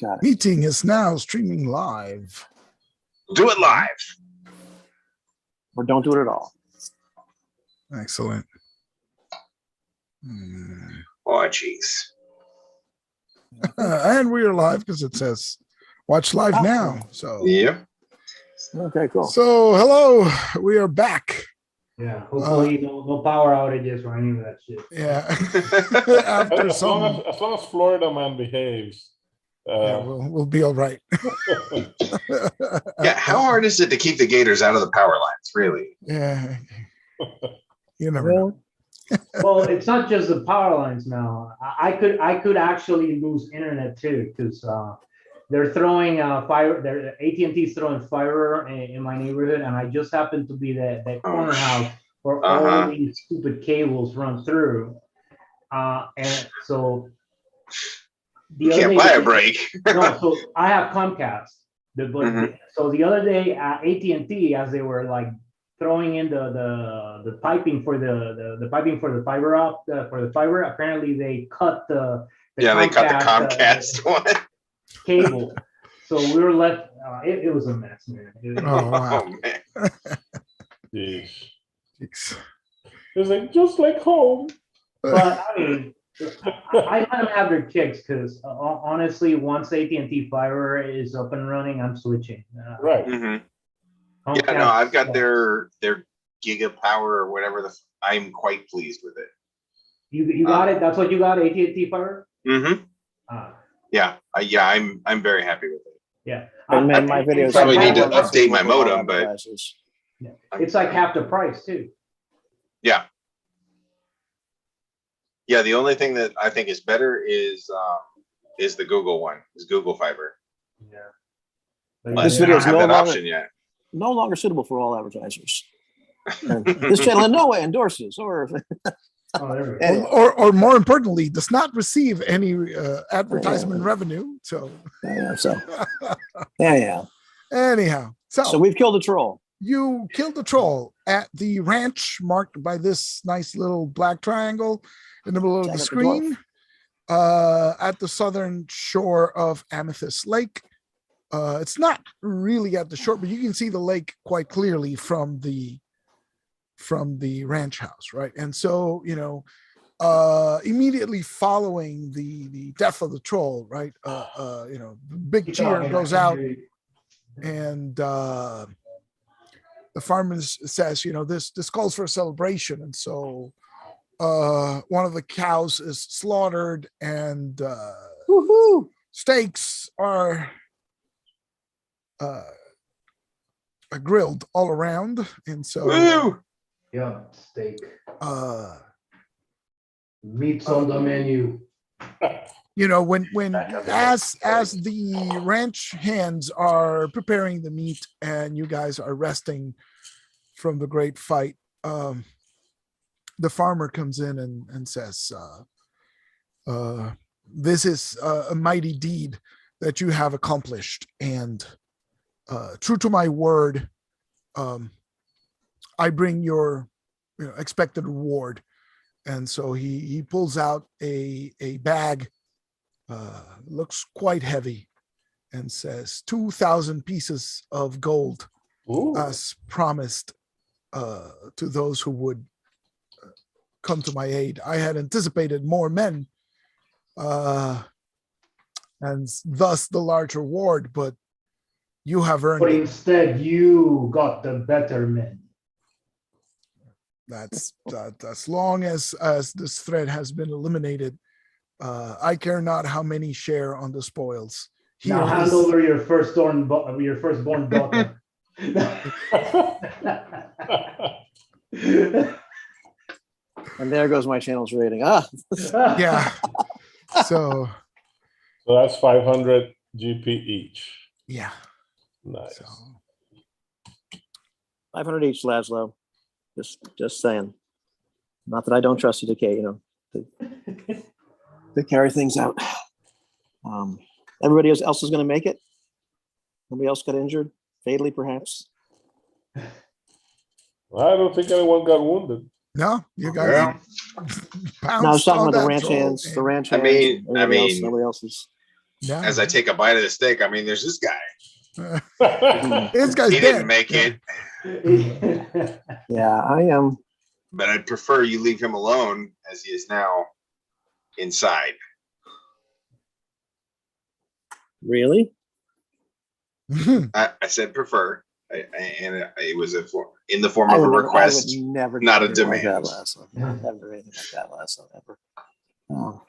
Got it. Meeting is now streaming live. Do it live. Or don't do it at all. Excellent. Oh, jeez. And we are live because it says watch live now. So Yep. Okay, cool. So hello, we are back. Yeah, hopefully no power outages or any of that shit. Yeah. After as long as Florida man behaves, yeah, we'll be all right. Yeah, how hard is it to keep the gators out of the power lines, really? Yeah. You never know. Well, it's not just the power lines now. I could actually lose internet too, because they're throwing fiber. Their AT&T's throwing fiber in my neighborhood, and I just happen to be that corner house where all these stupid cables run through. And so you can't buy a break. No, so I have Comcast. So the other day, AT&T, as they were like throwing in the piping for the piping for the fiber apparently they cut the Comcast, they cut the Comcast one cable, so we were left. It was a mess, man. Wow. Man. Jeez. It's like just like home. But I mean, I let them have their kicks because honestly, once AT&T fiber is up and running, I'm switching. Right. Yeah, no, I've got their Giga Power or whatever. I'm quite pleased with it. You got it. That's what you got, AT&T fiber. Yeah, I'm very happy with it. Yeah, and man, my videos probably need to update my modem, but it's like half the price too. Yeah. Yeah, the only thing that I think is better is the Google one, is Google Fiber. Yeah. But this video is no longer suitable for all advertisers. This channel in no way endorses or or more importantly, does not receive any advertisement revenue. So yeah. Anyhow, so we've killed a troll. You killed the troll at the ranch marked by this nice little black triangle in the middle of the screen at the southern shore of Amethyst Lake. It's not really at the shore, but you can see the lake quite clearly from the ranch house, right? And so, immediately following the death of the troll, right? Big cheer goes out, and the farmer says, this calls for a celebration, and so one of the cows is slaughtered, and steaks are grilled all around, and so yeah, steak. Meats on the menu. When as the ranch hands are preparing the meat and you guys are resting from the great fight, the farmer comes in and says, this is a mighty deed that you have accomplished, and true to my word, I bring your expected reward. And so he pulls out a bag, looks quite heavy, and says 2,000 pieces of gold as promised to those who would come to my aid. I had anticipated more men, and thus the large reward, but you have earned but it. Instead, you got the better men. That's as long as this threat has been eliminated, I care not how many share on the spoils. Now hand over your firstborn daughter. And there goes my channel's rating. Yeah. So that's 500 GP each. Yeah. Nice. 500 each, Laszlo. Just saying. Not that I don't trust you to carry things out. Everybody else is going to make it. Nobody else got injured, fatally perhaps. I don't think anyone got wounded. No, you guys. No, I was talking about the ranch hands. The ranch hands. I mean, nobody else is. Yeah. As I take a bite of the steak, I mean, there's this guy. This guy's He dead. didn't make Yeah. it, Yeah, I am. but I'd prefer you leave him alone as he is now inside. Really? I said prefer, and it was in the form I of a would request. never do not a anything like that, demand. Lasso. Never anything like that, Lasso. Ever. Oh.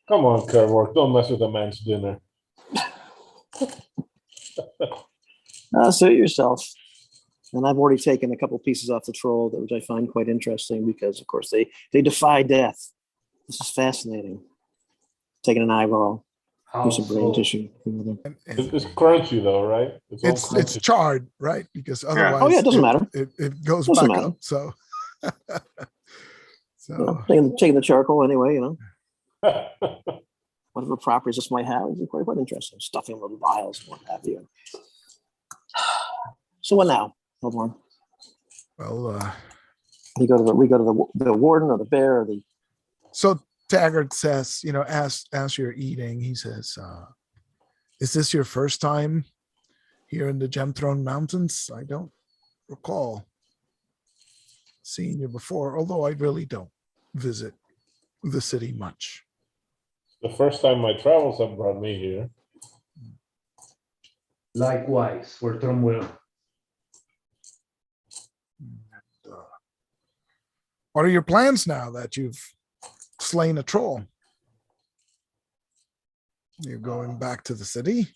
Come on, Kerwork, don't mess with a man's dinner. Suit yourself. And I've already taken a couple pieces off the troll, which I find quite interesting because, of course, they defy death. This is fascinating. Taking an eyeball, piece of brain tissue. It's crunchy though, right? All It's crunchy. charred, right? Because otherwise, Oh, yeah, it doesn't matter. It goes Doesn't back matter. up. So, You know, taking the charcoal anyway, you know, Well, whatever properties this might have is quite interesting. Stuffing little vials and what have you. So what now? Hold on. well, We go to the warden or the bear or the. so Taggart says, as you're eating, he says, "Is this your first time here in the Gemthrone Mountains? I don't recall seeing you before, although I really don't visit the city much." the first time my travels have brought me here. Likewise, for Trumwell. What are your plans now that you've slain a troll? You're going back to the city?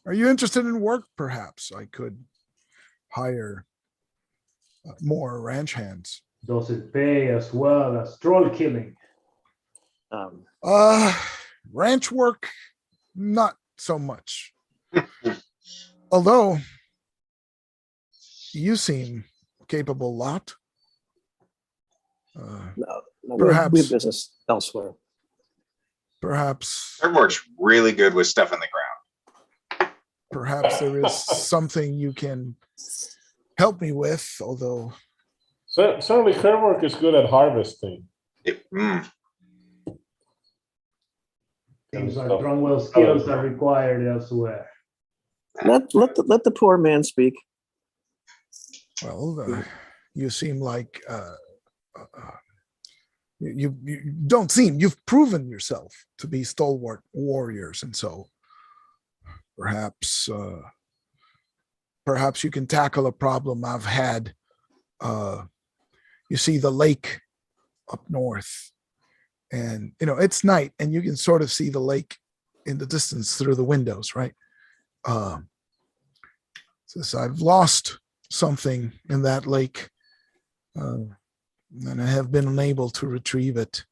Are you interested in work, perhaps? I could hire more ranch hands. Does it pay as well as troll killing? Ranch work, not so much. Although you seem capable lot. No, Perhaps. we have business elsewhere. Perhaps Kerwork's really good with stuff in the ground. perhaps there is something you can help me with, although Certainly, Kerwork is good at harvesting. Seems like Trumwell's skills are required elsewhere. Let the poor man speak. well, you seem like you don't seem, you've proven yourself to be stalwart warriors, and so perhaps you can tackle a problem I've had. You see the lake up north, and it's night, and you can sort of see the lake in the distance through the windows, right? Says I've lost something in that lake, and I have been unable to retrieve it.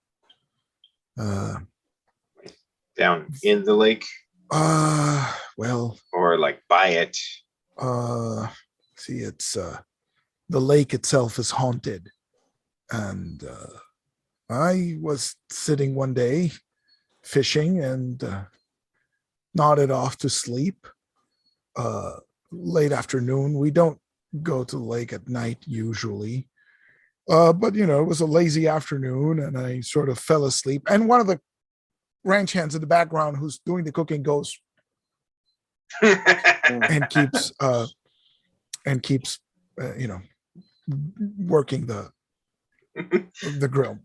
Down in the lake, Well, or like by it. see, it's the lake itself is haunted, and I was sitting one day fishing and nodded off to sleep. Late afternoon. We don't go to the lake at night usually, but it was a lazy afternoon, and I sort of fell asleep. And one of the ranch hands in the background, who's doing the cooking, goes and keeps working the grill.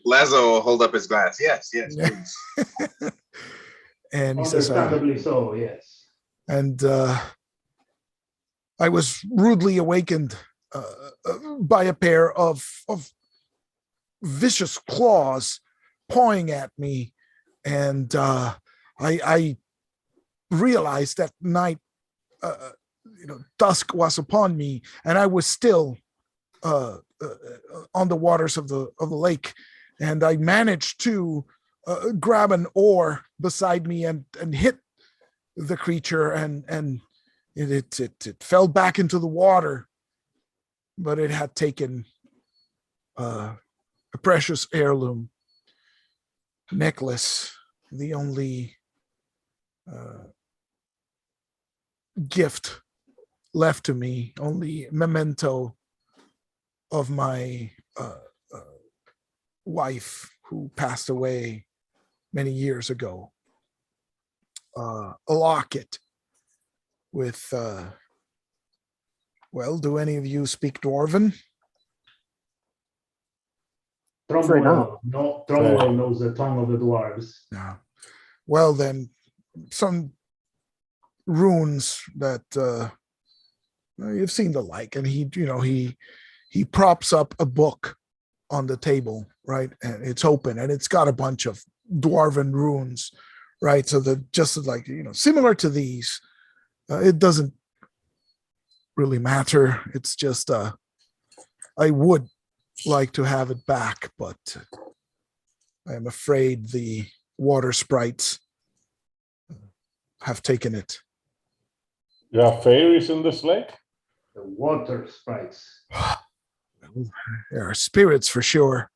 Lazo will hold up his glass. Yes, please. And he says, Understandably so, yes. and I was rudely awakened by a pair of vicious claws pawing at me, and I realized that night, dusk was upon me, and I was still on the waters of the lake, and I managed to grab an oar beside me and hit the creature, and it fell back into the water, but it had taken a precious heirloom necklace, the only gift left to me, only memento of my wife who passed away many years ago. a locket with, well, do any of you speak Dwarven? Afraid Tromwell, no, Tromwell knows the tongue of the dwarves. No. Well, then, some runes that you've seen the like, and he props up a book on the table, right, and it's open, and it's got a bunch of Dwarven runes, right, so that just like similar to these, it doesn't really matter. It's just I would like to have it back, but I am afraid the water sprites have taken it. You have fairies in this lake? The water sprites. There are spirits for sure.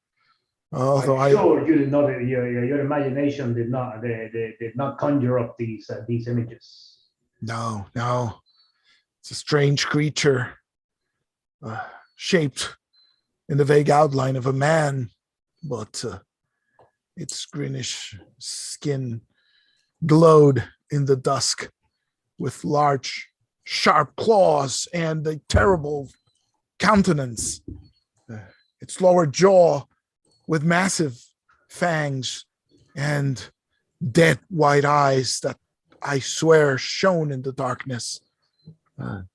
Although I'm sure you did not. Your imagination did not. They did not conjure up these images. No, it's a strange creature, shaped in the vague outline of a man, but its greenish skin glowed in the dusk with large, sharp claws and a terrible countenance. Its lower jaw with massive fangs and dead white eyes that I swear shone in the darkness. And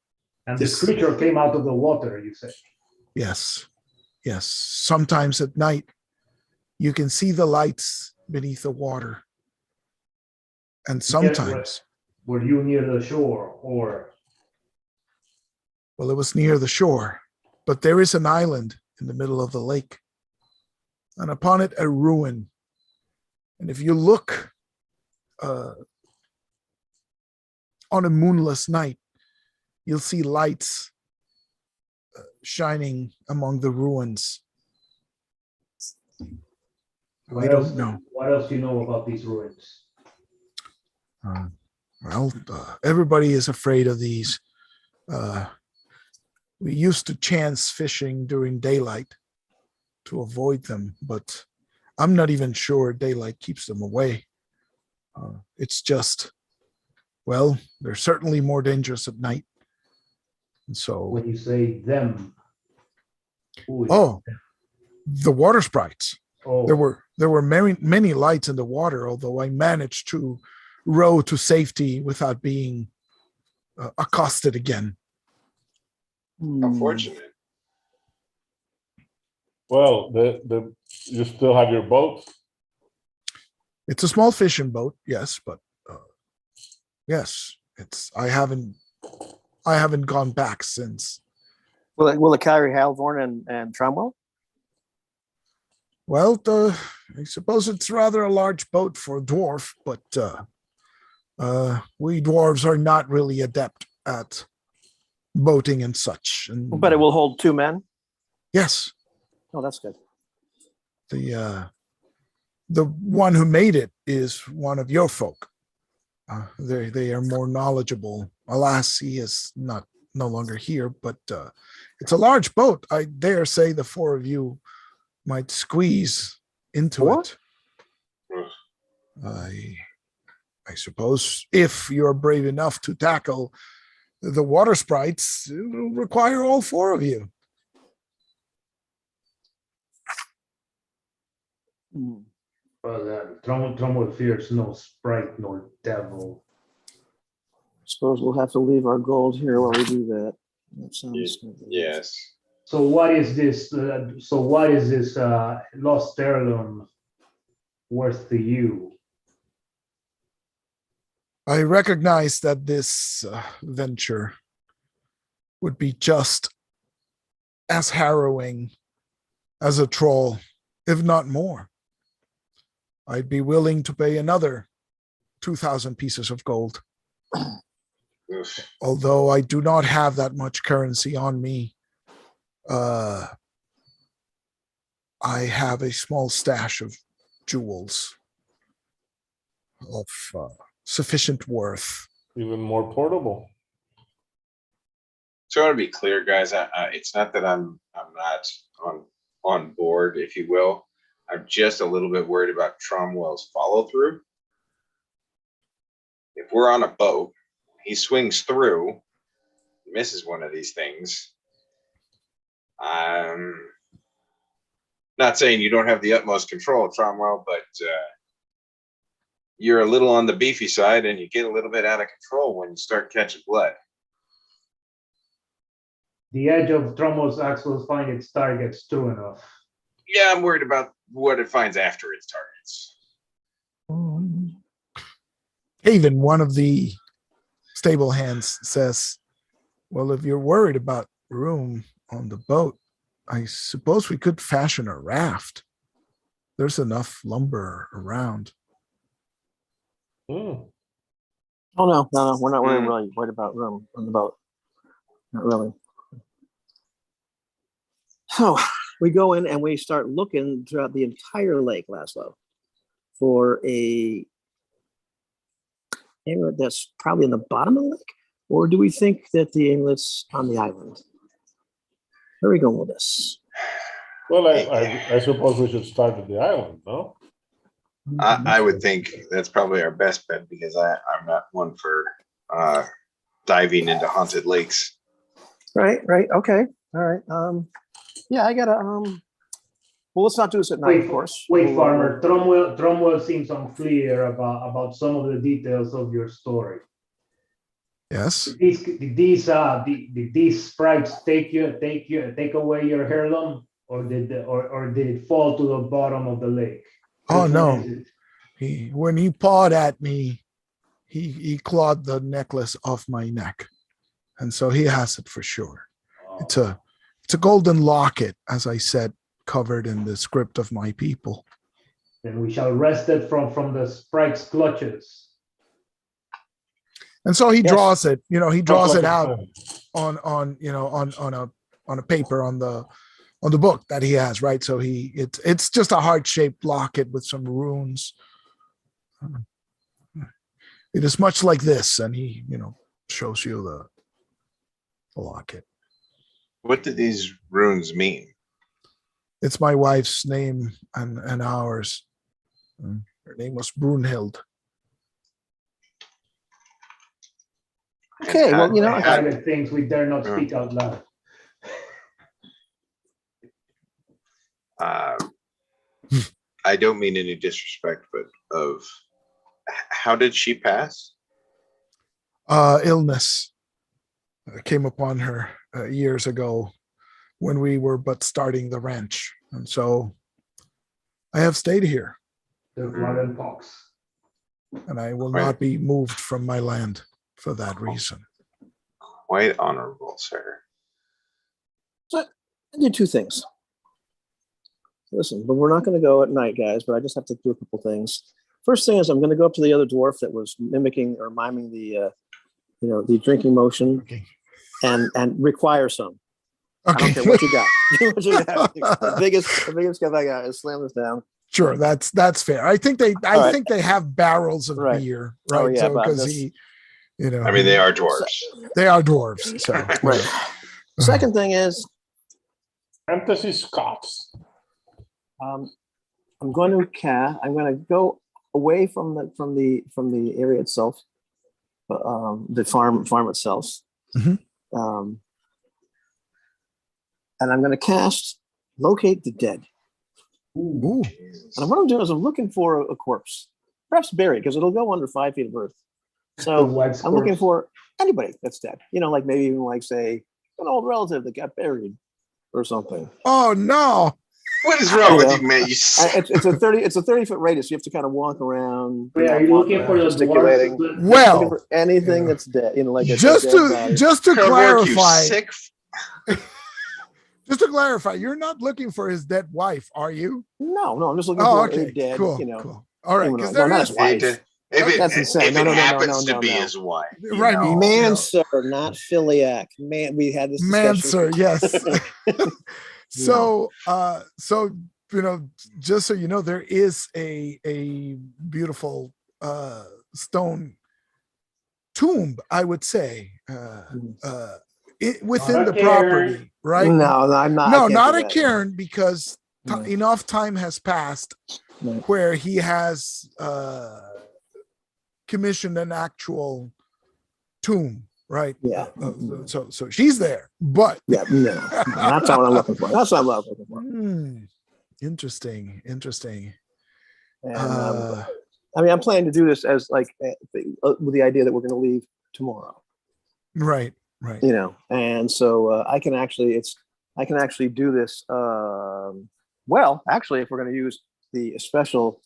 this creature came out of the water, you say? Yes. Sometimes at night, you can see the lights beneath the water. And sometimes... Were you near the shore, or? Well, it was near the shore, but there is an island in the middle of the lake, and upon it a ruin. And if you look on a moonless night, you'll see lights shining among the ruins. We don't know. What else do you know about these ruins? Well, everybody is afraid of these. We used to chance fishing during daylight to avoid them, but I'm not even sure daylight keeps them away. It's just, well, they're certainly more dangerous at night. And so, When you say them, the water sprites. Oh. There were many lights in the water, although I managed to row to safety without being accosted again. Unfortunate. Well, you still have your boat? It's a small fishing boat, yes, but yes, I haven't gone back since. Will it carry Halvorn and Tromwell? Well, I suppose it's rather a large boat for a dwarf, but we dwarves are not really adept at boating and such. And, But it will hold 2 men? Yes. Oh, that's good. The one who made it is one of your folk. They are more knowledgeable. Alas, he is no longer here, but it's a large boat. I dare say the 4 of you might squeeze into What? it. I suppose if you're brave enough to tackle the water sprites, it will require all 4 of you. But Tromwell fears no sprite nor devil. Suppose we'll have to leave our gold here while we do that. That sounds good. Yes. So what is this? Lost heirloom worth to you? I recognize that this venture would be just as harrowing as a troll, if not more. I'd be willing to pay another 2,000 pieces of gold. Oof. Although I do not have that much currency on me, I have a small stash of jewels of sufficient worth. Even more portable. So I want to be clear, guys. It's not that I'm not on board, if you will. I'm just a little bit worried about Tromwell's follow through. if we're on a boat, he swings through, misses one of these things. Not saying you don't have the utmost control, Cromwell, but you're a little on the beefy side and you get a little bit out of control when you start catching blood. The edge of Trommel's axe will find its targets true enough. Yeah, I'm worried about what it finds after its targets. Haven, one of the stable hands, says, well, if you're worried about room on the boat, I suppose we could fashion a raft. There's enough lumber around. Hmm. Oh no, we're not really worried about room on the boat. Not really. So we go in and we start looking throughout the entire lake, Laszlo, for a amulet that's probably in the bottom of the lake, or do we think that the amulet's on the island? Where are we going with this? Well, I suppose we should start at the island, no? I would think that's probably our best bet because I'm not one for diving into haunted lakes. Right. Okay. All right. Yeah, I gotta well, let's not do this at night, of course. Wait, Farmer. Tromwell seems unclear about some of the details of your story. Yes. Did these sprites take away your heirloom, or did it fall to the bottom of the lake? Oh, Which no. one is it? When he pawed at me, he clawed the necklace off my neck. And so he has it for sure. It's a golden locket, as I said, covered in the script of my people. Then we shall wrest it from the sprite's clutches. And so he draws it, he draws Like it a out pen. on a paper on the book that he has, right? So it's just a heart-shaped locket with some runes. It is much like this, and he, shows you the locket. What do these runes mean? It's my wife's name and ours. Her name was Brunhild. Okay, well, Private things we dare not speak out loud. I don't mean any disrespect, but how did she pass? Illness came upon her years ago when we were but starting the ranch. And so I have stayed here. The blood and pox. And I will Right. not be moved from my land for that reason. Quite honorable, sir. So I did two things. Listen, but we're not going to go at night, guys, but I just have to do a couple things. First thing is I'm going to go up to the other dwarf that was mimicking or miming the drinking motion and require some. I don't care what you got. What you got. The biggest stuff I got is slam this down. Sure, that's fair. I think they have barrels of Right. beer, right? Oh, yeah, so but because this- he, I mean, they are dwarves. they are dwarves. So Right. Second thing is Fantasy Scots. I'm going to go away from the area itself, the farm itself, Mhm. and I'm going to cast locate the dead. Ooh. And what I'm doing is I'm looking for a corpse, perhaps buried, because it'll go under 5 feet of earth. So I'm looking for anybody that's dead. Like maybe even like say an old relative that got buried or something. Oh no. What is wrong with you, man? It's a 30-foot radius. You have to kind of walk around. Wait, are you looking for the gesticulating? dwarves? Well, Looking for anything that's dead. Like just to Kirk, you clarify, sick just to clarify, you're not looking for his dead wife, are you? No, I'm just looking Oh, for okay. a dead. Cool. Cool. All right, because no, there not is his wife. That's insane. If No, it no, no, no, happens no, to be no. his wife. Right, Man, sir, not philiac. Man, we had this man, discussion. sir, yes. So just so you know, there is a beautiful stone tomb, I would say, within Not a the cairn. property, right? No, I'm not. No, I can't not do a that. cairn, because No. enough time has passed No. where he has commissioned an actual tomb, right? Yeah. So she's there, but Yeah, no, that's not what I'm looking for. That's not what I'm looking for. Interesting. And Uh, I'm planning to do this as like with the idea that we're going to leave tomorrow. right. And so I can actually do this. Well, actually, if we're going to use the special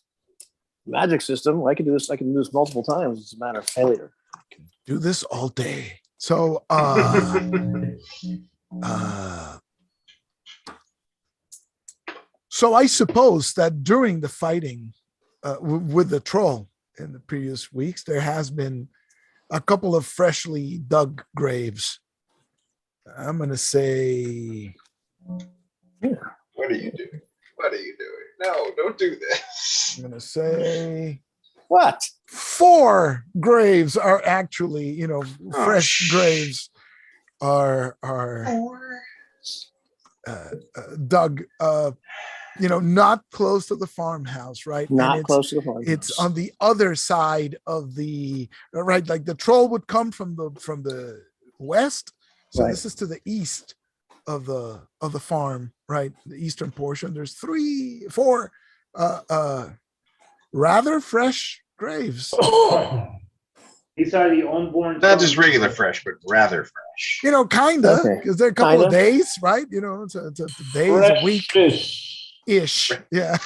magic system, I can do this. I can do this multiple times. It's a matter of failure. Do this all day. So so I suppose that during the fighting with the troll in the previous weeks, there has been a couple of freshly dug graves. I'm going to say. What are you doing? No, don't do this. I'm going to say. What? 4 graves are actually, fresh graves are dug, not close to the farmhouse, right? Not close to the farmhouse. It's on the other side of the right, like the troll would come from the west. So this is to the east of the farm, right? The eastern portion. There's 4 rather fresh graves. These are the unborn. Not just regular fresh, but rather fresh. Kinda, because they're a couple of days, right? It's a day, a week ish. Yeah.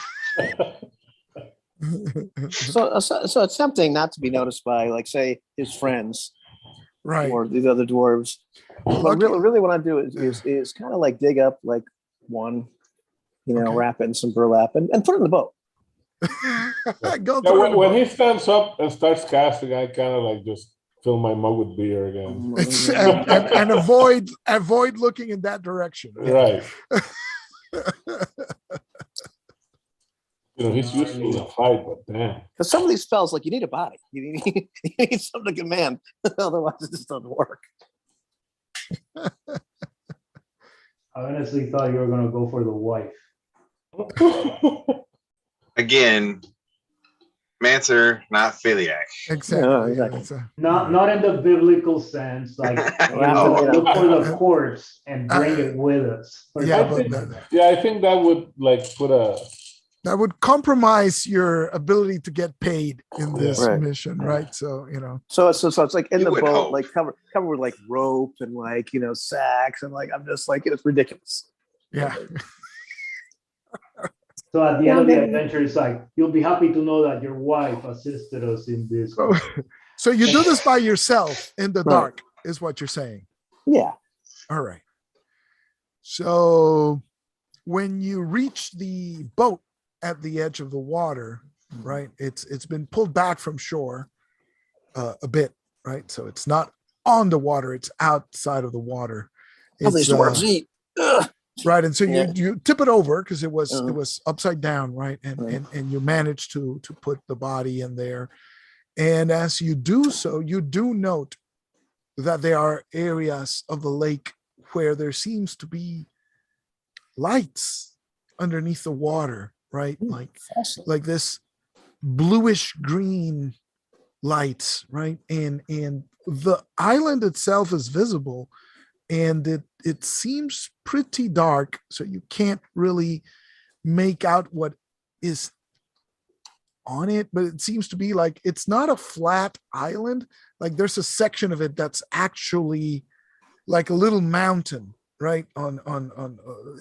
So it's tempting not to be noticed by, like, say, his friends, right, or these other dwarves. But really, what I do is kind of like dig up like one, wrap it in some burlap and put it in the boat. When he stands up and starts casting, I kind of like just fill my mug with beer again. and avoid looking in that direction. Right. He's used to the fight, but damn. Because some of these spells, like, you need a body. You need something to command. Otherwise, it just doesn't work. I honestly thought you were going to go for the wife. Again, Mancer, not Philiac. Exactly. Not in the biblical sense, like look for the corpse and bring it with us. I think that would that would compromise your ability to get paid in this mission, right? So So it's like in the boat, like covered with like rope and like sacks, and like I'm just like, it's ridiculous. Yeah. So at the end of the adventure, it's like, you'll be happy to know that your wife assisted us in this. So you do this by yourself in the dark, is what you're saying? Yeah. All right. So when you reach the boat at the edge of the water, right? It's been pulled back from shore a bit, right? So it's not on the water; it's outside of the water. These dwarves eat. Right, and so you tip it over because it was upside down, right? And you manage to put the body in there. And as you do so, you do note that there are areas of the lake where there seems to be lights underneath the water, right? Like this bluish green lights, right? And the island itself is visible, and it seems pretty dark, so you can't really make out what is on it, but it seems to be like it's not a flat island. Like there's a section of it that's actually like a little mountain, right? On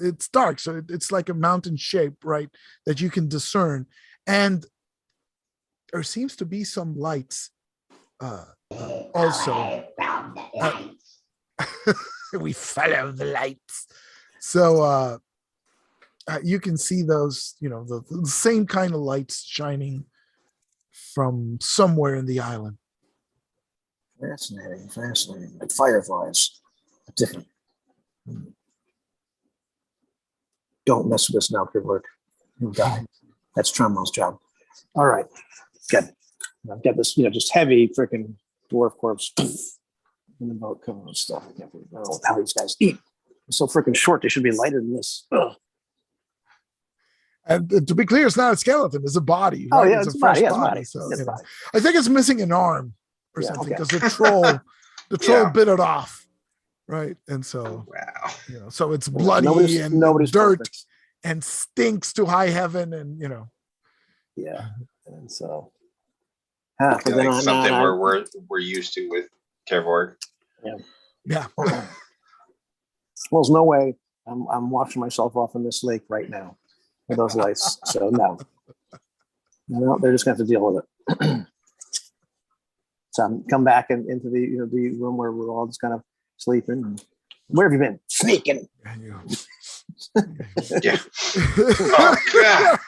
it's dark, so it's like a mountain shape, right? That you can discern, and there seems to be some lights also. We follow the lights, so you can see those, the same kind of lights shining from somewhere in the island. Fascinating, like fireflies. Different. Don't mess with this now, Kivler. You'll die. That's Trumbo's job. All right, good. I've got this, just heavy freaking dwarf corpse in the boat covered with stuff. I can't know how these guys eat. They're so freaking short. They should be lighter than this. Ugh. And to be clear, it's not a skeleton; it's a body. Oh Right? yeah, it's it's a a fresh body. Yeah, it's a body. body. So It's a you know, body. I think it's missing an arm or Yeah, something okay. because the troll Yeah. bit it off, right? And so Wow. so it's bloody Nobody's and dirt perfect. and stinks to high heaven, and Yeah, and so. But then Like I, something now we're used to with Kevork. yeah. well, there's no way I'm washing myself off in this lake right now with those lights. So no, they're just gonna have to deal with it. So I'm come back into the the room where we're all just kind of sleeping. And, where have you been? Sneaking. And you- Yeah. Oh God.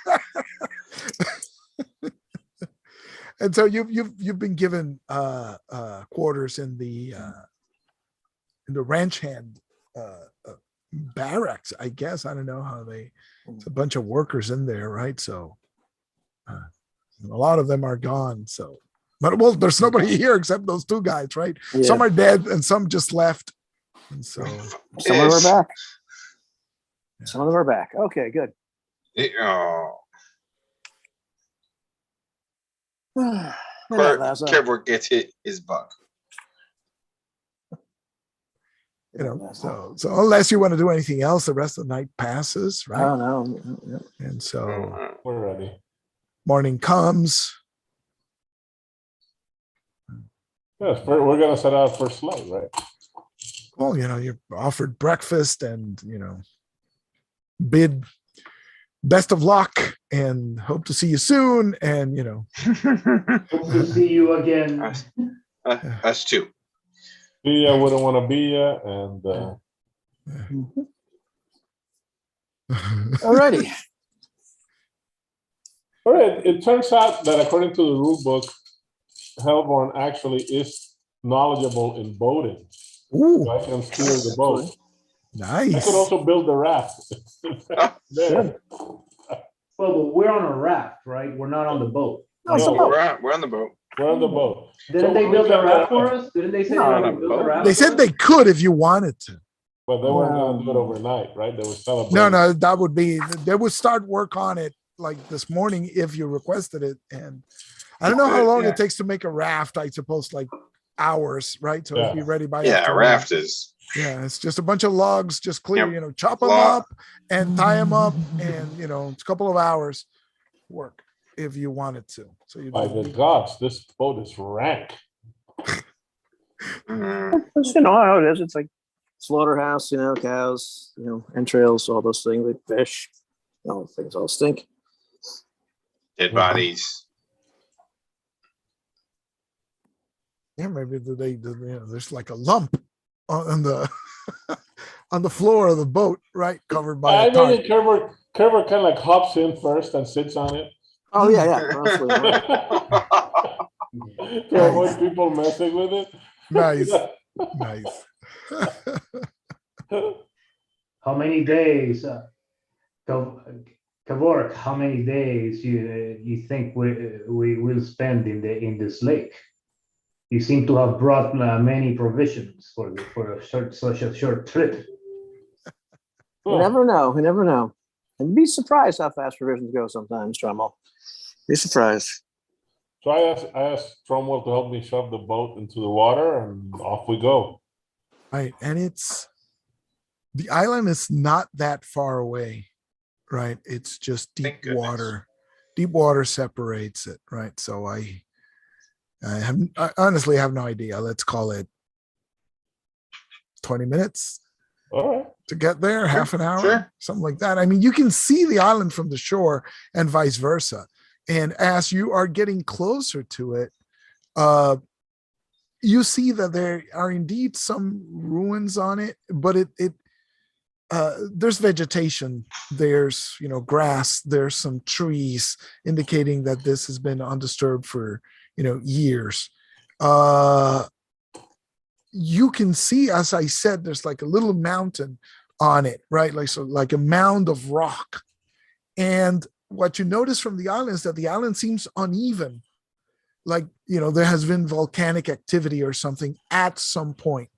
And so you've been given quarters in the ranch hand barracks, I guess. I don't know how it's a bunch of workers in there, right? So a lot of them are gone. So, but well, there's nobody here except those two guys, right? Yeah. Some are dead and some just left. And so Some of them are back. Yeah. Some of them are back. Okay, good. Oh. Lazo. Kevork gets his buck. so unless you want to do anything else, the rest of the night passes, right? Oh no. And so We're ready. morning comes. Yes, we're gonna set out for sled, right? Well, you're offered breakfast and, bid best of luck and hope to see you soon. And, Hope to see you again. Us too. Be ya, wouldn't want to be ya, and Alrighty. all right. It turns out that according to the rule book, Hellborn actually is knowledgeable in boating. Ooh, So I can steer the boat. I nice. could also build the raft. There. Well, but we're on a raft, right? We're not on the boat. No, it's No, a boat. We're on the boat. We're on the boat. Didn't they build a raft for us? Didn't they say they No, were no, going to build a boat. raft? They for said us? they could if you wanted to. But they weren't going to do it overnight, right? They were celebrating. No, that would be, they would start work on it like this morning if you requested it. And I don't know how long Yeah. it takes to make a raft. I suppose like hours, right? So it'd be ready by Yeah, a afternoon. raft is. Yeah, it's just a bunch of logs, just clear, Yep. chop them Log. up and tie them up, and it's a couple of hours work if you wanted to. So you By the gods, this boat is rank. Just, how it is. It's like slaughterhouse, cows, entrails, all those things, like fish, all those things all stink. Dead bodies. yeah, maybe there's like a lump on the on the floor of the boat, right, covered by I a tarp. think Kerber kind of like hops in first and sits on it Oh yeah. Honestly, to avoid people messing with it. Nice. How many days, Kevork, how many days you think we will spend in this lake? You seem to have brought many provisions for such a short trip. you never know. You never know. And be surprised how fast provisions go sometimes, Trummel. Be surprised. So I asked Cromwell to help me shove the boat into the water, and off we go. Right. And the island is not that far away, right? It's just deep Thank goodness. water. Deep water separates it, right? So I honestly have no idea. Let's call it 20 minutes All right. to get there, half an hour, Sure. something like that. I mean, you can see the island from the shore and vice versa. And as you are getting closer to it, you see that there are indeed some ruins on it, but there's vegetation, there's grass, there's some trees indicating that this has been undisturbed for years. You can see, as I said, there's like a little mountain on it, right? Like a mound of rock. And what you notice from the island is that the island seems uneven. Like, there has been volcanic activity or something at some point,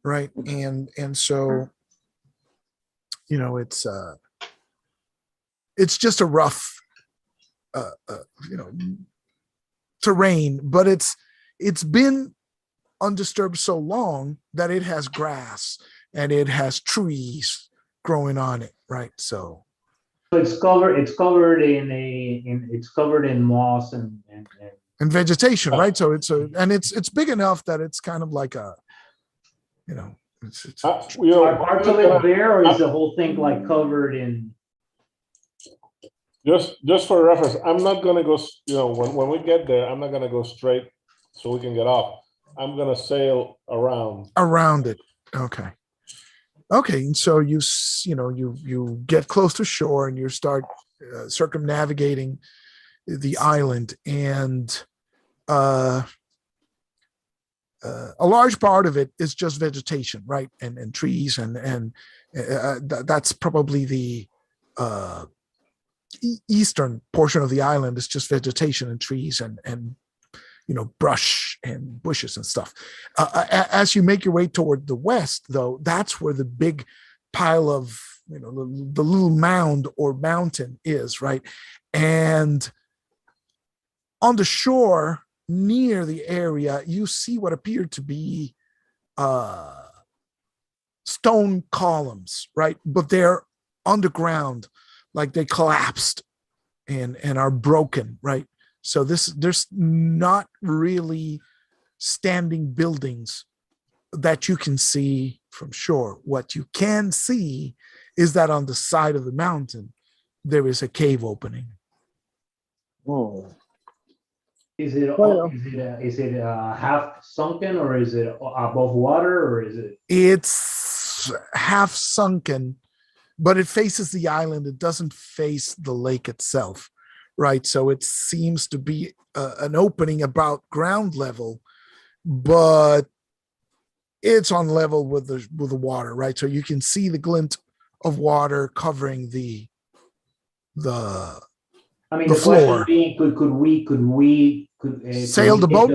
right? And so, it's just a rough, terrain, but it's been undisturbed so long that it has grass and it has trees growing on it, right? So It's covered it's covered in moss and vegetation, right? So it's big enough that it's kind of like a, it's are parts of it bare, or is the whole thing like covered in? Just for reference, I'm not gonna go, when we get there, I'm not gonna go straight so we can get off. I'm gonna sail around it. Okay. And so you get close to shore and you start circumnavigating the island, and a large part of it is just vegetation, right? And trees and that's probably the eastern portion of the island is just vegetation and trees and brush and bushes and stuff. As you make your way toward the west, though, that's where the big pile of, the little mound or mountain is, right? And on the shore near the area, you see what appear to be stone columns, right? But they're underground, like they collapsed and are broken, right? So there's not really standing buildings that you can see from shore. What you can see is that on the side of the mountain, there is a cave opening. Oh. Is it half sunken, or is it above water, or is it? It's half sunken, but it faces the island. It doesn't face the lake itself, right? So it seems to be an opening about ground level, but it's on level with the water, right? So you can see the glint of water covering the I mean, the the floor. question being, could we Sail the boat?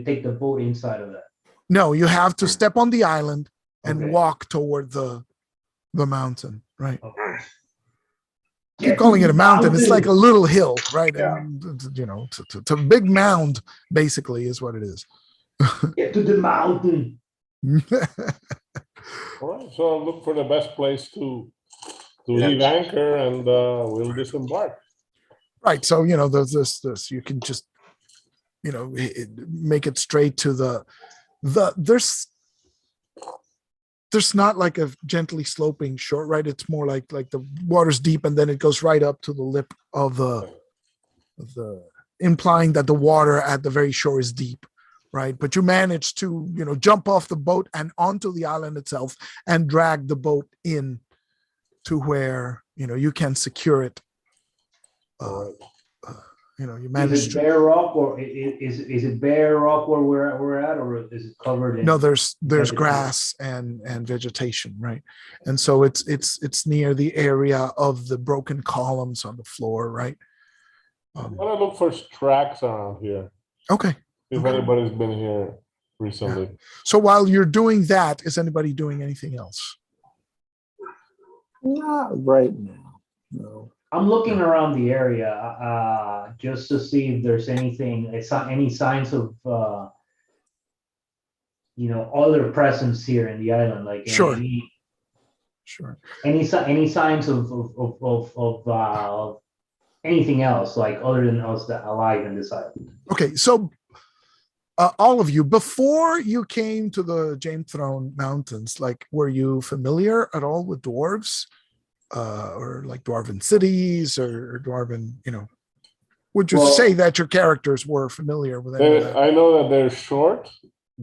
Take the boat inside of that? No, you have to step on the island and Okay. walk toward the mountain, right? Okay. Keep calling it a mountain. It's like a little hill, right? Yeah. And, it's a big mound, basically, is what it is. Get to the mountain. All right, so look for the best place to leave anchor, and we'll disembark. Right. So, there's this, you can just, make it straight to there's not like a gently sloping shore, right? It's more like the water's deep and then it goes right up to the lip of the implying that the water at the very shore is deep, right? But you manage to, jump off the boat and onto the island itself and drag the boat in to where, you can secure it. You manage Is it bare rock, or is it bare rock where we're at, or is it covered in? No, there's grass and vegetation, right? And so it's near the area of the broken columns on the floor, right? I'm gonna look for tracks around here. Okay. If anybody's been here recently. Yeah. So while you're doing that, is anybody doing anything else? Not right now. No. I'm looking around the area just to see if there's any signs of other presence here in the island, like Sure. any signs of anything else, like other than us that alive in this island. Okay, so all of you, before you came to the James Throne Mountains, like, were you familiar at all with dwarves? Or like dwarven cities, or dwarven, would you say that your characters were familiar with any of that? I know that they're short,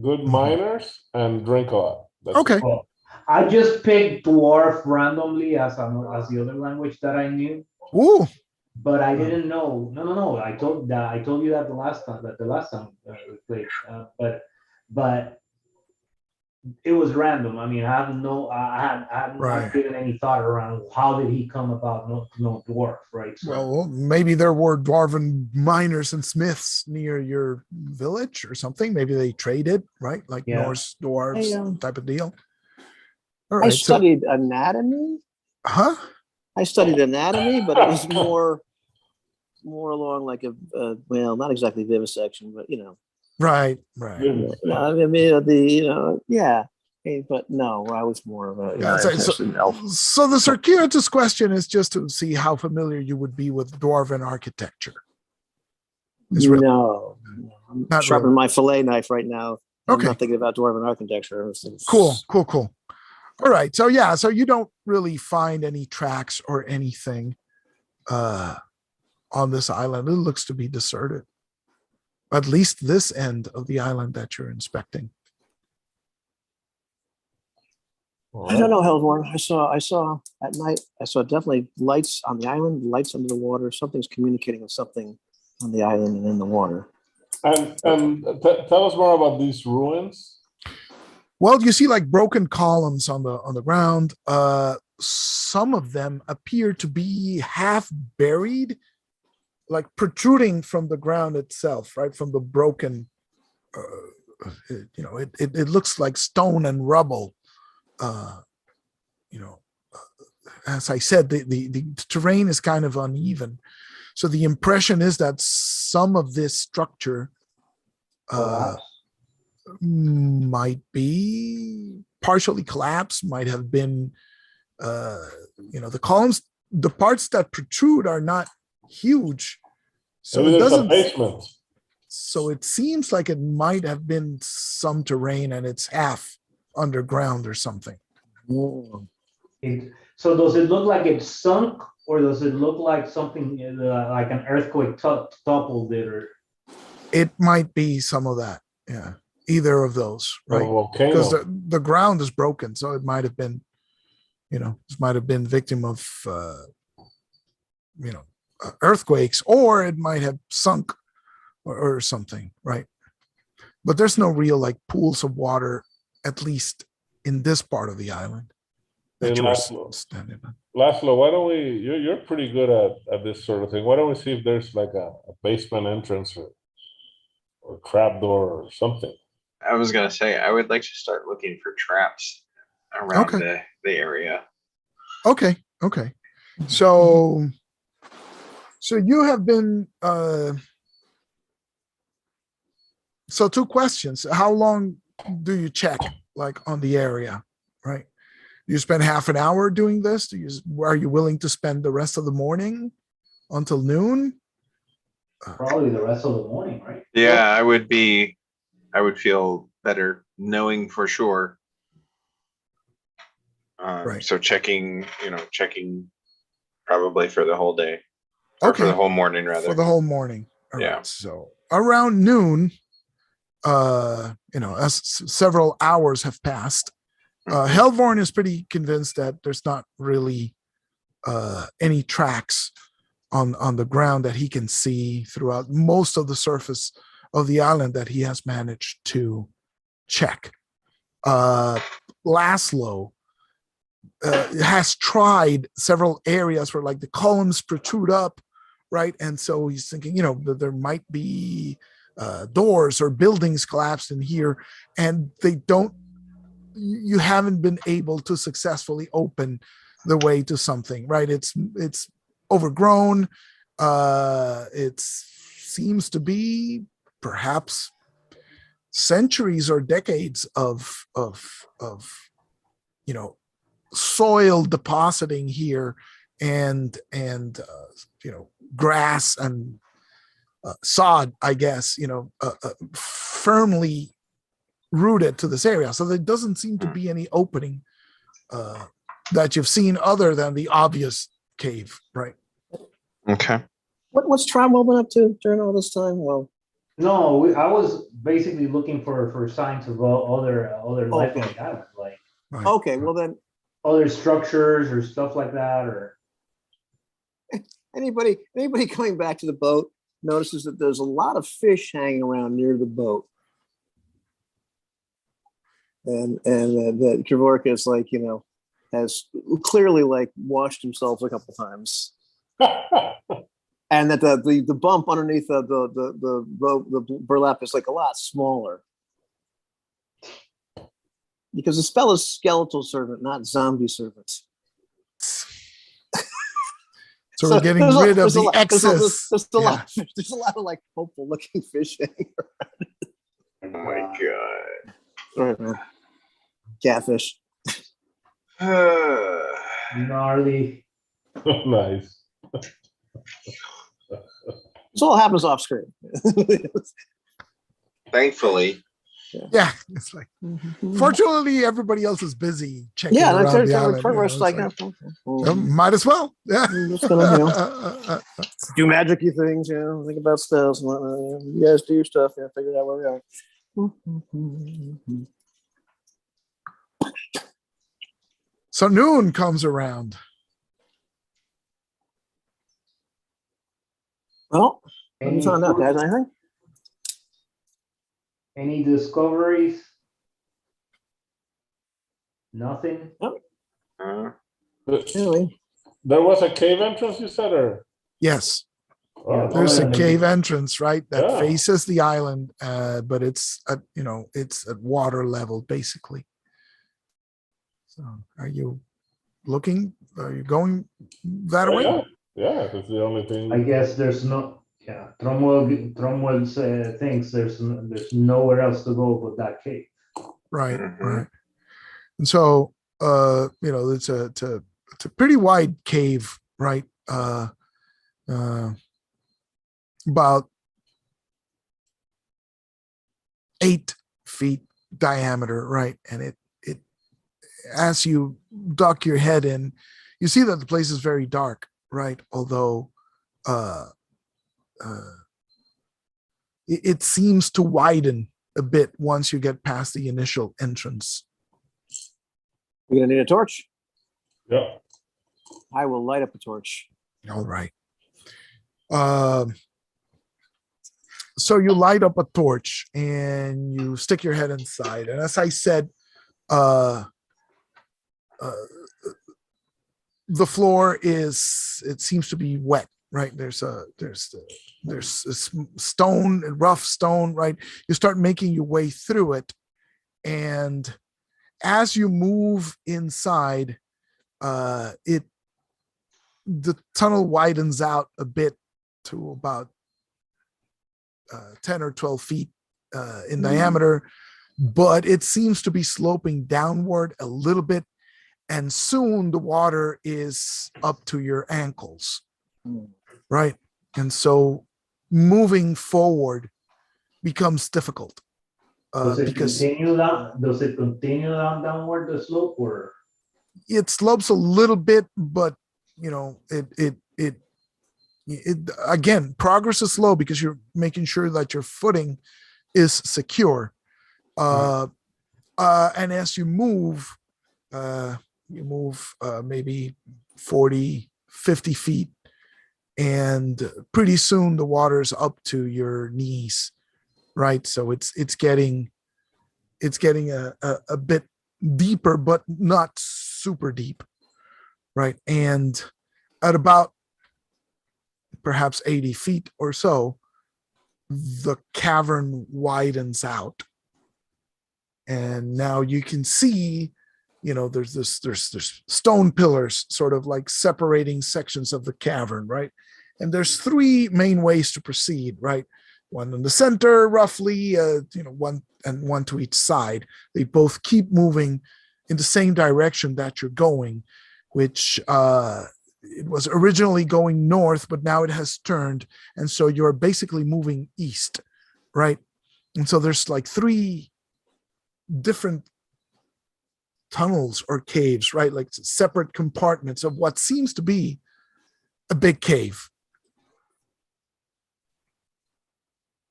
good miners, and drink a lot. Okay. Well, I just picked dwarf randomly as the other language that I knew. Ooh. But I didn't know. No. I told you that the last time we played. But it was random. I mean, I hadn't not given any thought around how did he come about no dwarf, right? So, well, maybe there were dwarven miners and smiths near your village or something. Maybe they traded, right? Like Norse dwarves type of deal. All right. I studied anatomy. Huh? I studied anatomy, but it was more along like well, not exactly vivisection, but Right. I mean, yeah. But no, I was more of a Yeah, an elf. So the circuitous question is just to see how familiar you would be with dwarven architecture. No, I'm Not sharpening really. my fillet knife right now. I'm Okay. not thinking about dwarven architecture. Cool. All right. So yeah, so you don't really find any tracks or anything on this island. It looks to be deserted. At least this end of the island that you're inspecting. I don't know, Hellborn. I saw at night. I saw definitely lights on the island, lights under the water. Something's communicating with something on the island and in the water. And tell us more about these ruins. Well, you see like broken columns on the ground. Some of them appear to be half buried, like protruding from the ground itself, right from the broken. It looks like stone and rubble. As I said, the terrain is kind of uneven. So the impression is that some of this structure might be partially collapsed, might have been, the columns, the parts that protrude are not huge. So Maybe it there's a doesn't. basement. So it seems like it might have been some terrain and it's half underground or something. So does it look like it's sunk, or does it look like something like an earthquake toppled it? Or it might be some of that. Yeah, either of those, right? Because the ground is broken, so it might have been, this might have been victim of, earthquakes, or it might have sunk or something, right? But there's no real like pools of water, at least in this part of the island. Hey, Laszlo, why don't we? You're pretty good at this sort of thing. Why don't we see if there's like a basement entrance or trap door or something? I was gonna say I would like to start looking for traps around the area. Okay. So you have been. So 2 questions. How long do you check like on the area, right? You spend half an hour doing this? Are you willing to spend the rest of the morning until noon? Probably the rest of the morning, right? Yeah, I would feel better knowing for sure. Right. So checking probably for the whole day. Or for the whole morning, rather. For the whole morning. All yeah. Right. So around noon, as several hours have passed, Hellborn is pretty convinced that there's not really any tracks on the ground that he can see throughout most of the surface of the island that he has managed to check. Laszlo has tried several areas where like the columns protrude up, right? And so he's thinking, that there might be doors or buildings collapsed in here, and you haven't been able to successfully open the way to something, right? It's overgrown. It seems to be perhaps centuries or decades of soil depositing here, and grass and sod, I guess, firmly rooted to this area. So there doesn't seem to be any opening that you've seen other than the obvious cave, right? Okay. What's Tromwell been up to during all this time? Well, no, I was basically looking for signs of other life on the island, like. Right. Okay, well then, other structures or stuff like that, or anybody coming back to the boat notices that there's a lot of fish hanging around near the boat, and that Kevorkian like has clearly like washed himself a couple times, and that the bump underneath the burlap is like a lot smaller. Because the spell is skeletal servant, not zombie servant. So we're getting there's a- rid of there's a the lot- there's a- excess. There's a Yeah. lot of fish. There's a lot of like hopeful looking fish hanging Oh my god. right now. Catfish. Gnarly. Nice. This all happens off screen. Thankfully, Yeah, it's like fortunately everybody else is busy checking Yeah, like around the they're island. pretty you know, much it's like, might as well. Yeah. just gonna, do magic-y things, think about spells and whatnot. You guys do stuff, figure out where we are. So noon comes around. Well, what Any you found out, guys? Anything? Any discoveries? Nothing? uh, Really? There was a cave entrance, you said, or? Yes, Oh, there's a yeah. cave entrance, right? That Yeah. faces the island, but it's at it's at water level basically. So are you looking? Are you going that Oh, way? yeah, yeah, that's the only I thing. guess there's no, Tromwell thinks there's nowhere else to go but that cave. Right, Mhm. right. And so it's a pretty wide cave, right? About 8 feet diameter, right? And it as you duck your head in, you see that the place is very dark, right? Although it seems to widen a bit once you get past the initial entrance. We're gonna need a torch. Yeah, I will light up a torch. All right. So you light up a torch and you stick your head inside. And as I said, the floor seems to be wet, right? There's stone, rough stone, right? You start making your way through it. And as you move inside, the tunnel widens out a bit to about 10 or 12 feet in diameter, but it seems to be sloping downward a little bit. And soon the water is up to your ankles, right? And so moving forward becomes difficult. Does it Because continue down? Does it continue downward the slope, or it slopes a little bit, but it again, progress is slow because you're making sure that your footing is secure. And as you move maybe 40, 50 feet, and pretty soon the water's up to your knees, right? So it's getting a bit deeper, but not super deep, right? And at about perhaps 80 feet or so, the cavern widens out, and now you can see, there's stone pillars sort of like separating sections of the cavern, right? And there's 3 main ways to proceed, right? One in the center, roughly, one to each side. They both keep moving in the same direction that you're going, which it was originally going north, but now it has turned. And so you're basically moving east, right? And so there's like 3 different tunnels or caves, right? Like separate compartments of what seems to be a big cave.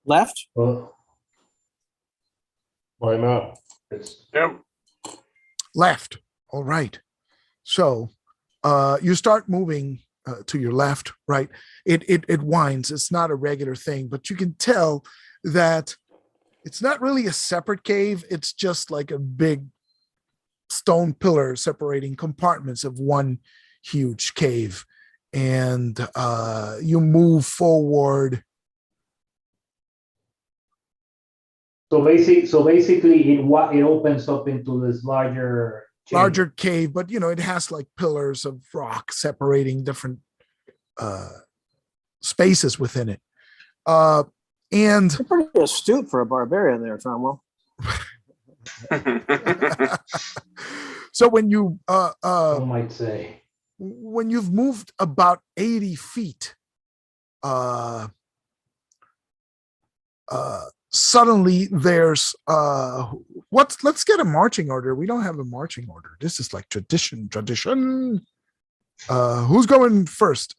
Left? well, why not? it's yep. Left. All right. So you start moving to your left, right? It winds. It's not a regular thing, but you can tell that it's not really a separate cave. It's just like a big stone pillar separating compartments of one huge cave. And you move forward. so basically it opens up into this larger chamber. Larger cave, but it has like pillars of rock separating different spaces within it. And You're pretty astute for a barbarian there, Cromwell. so when you Some might say. when you've moved about 80 feet, suddenly there's let's get a marching order. We don't have a marching order. This is like tradition. Who's going first?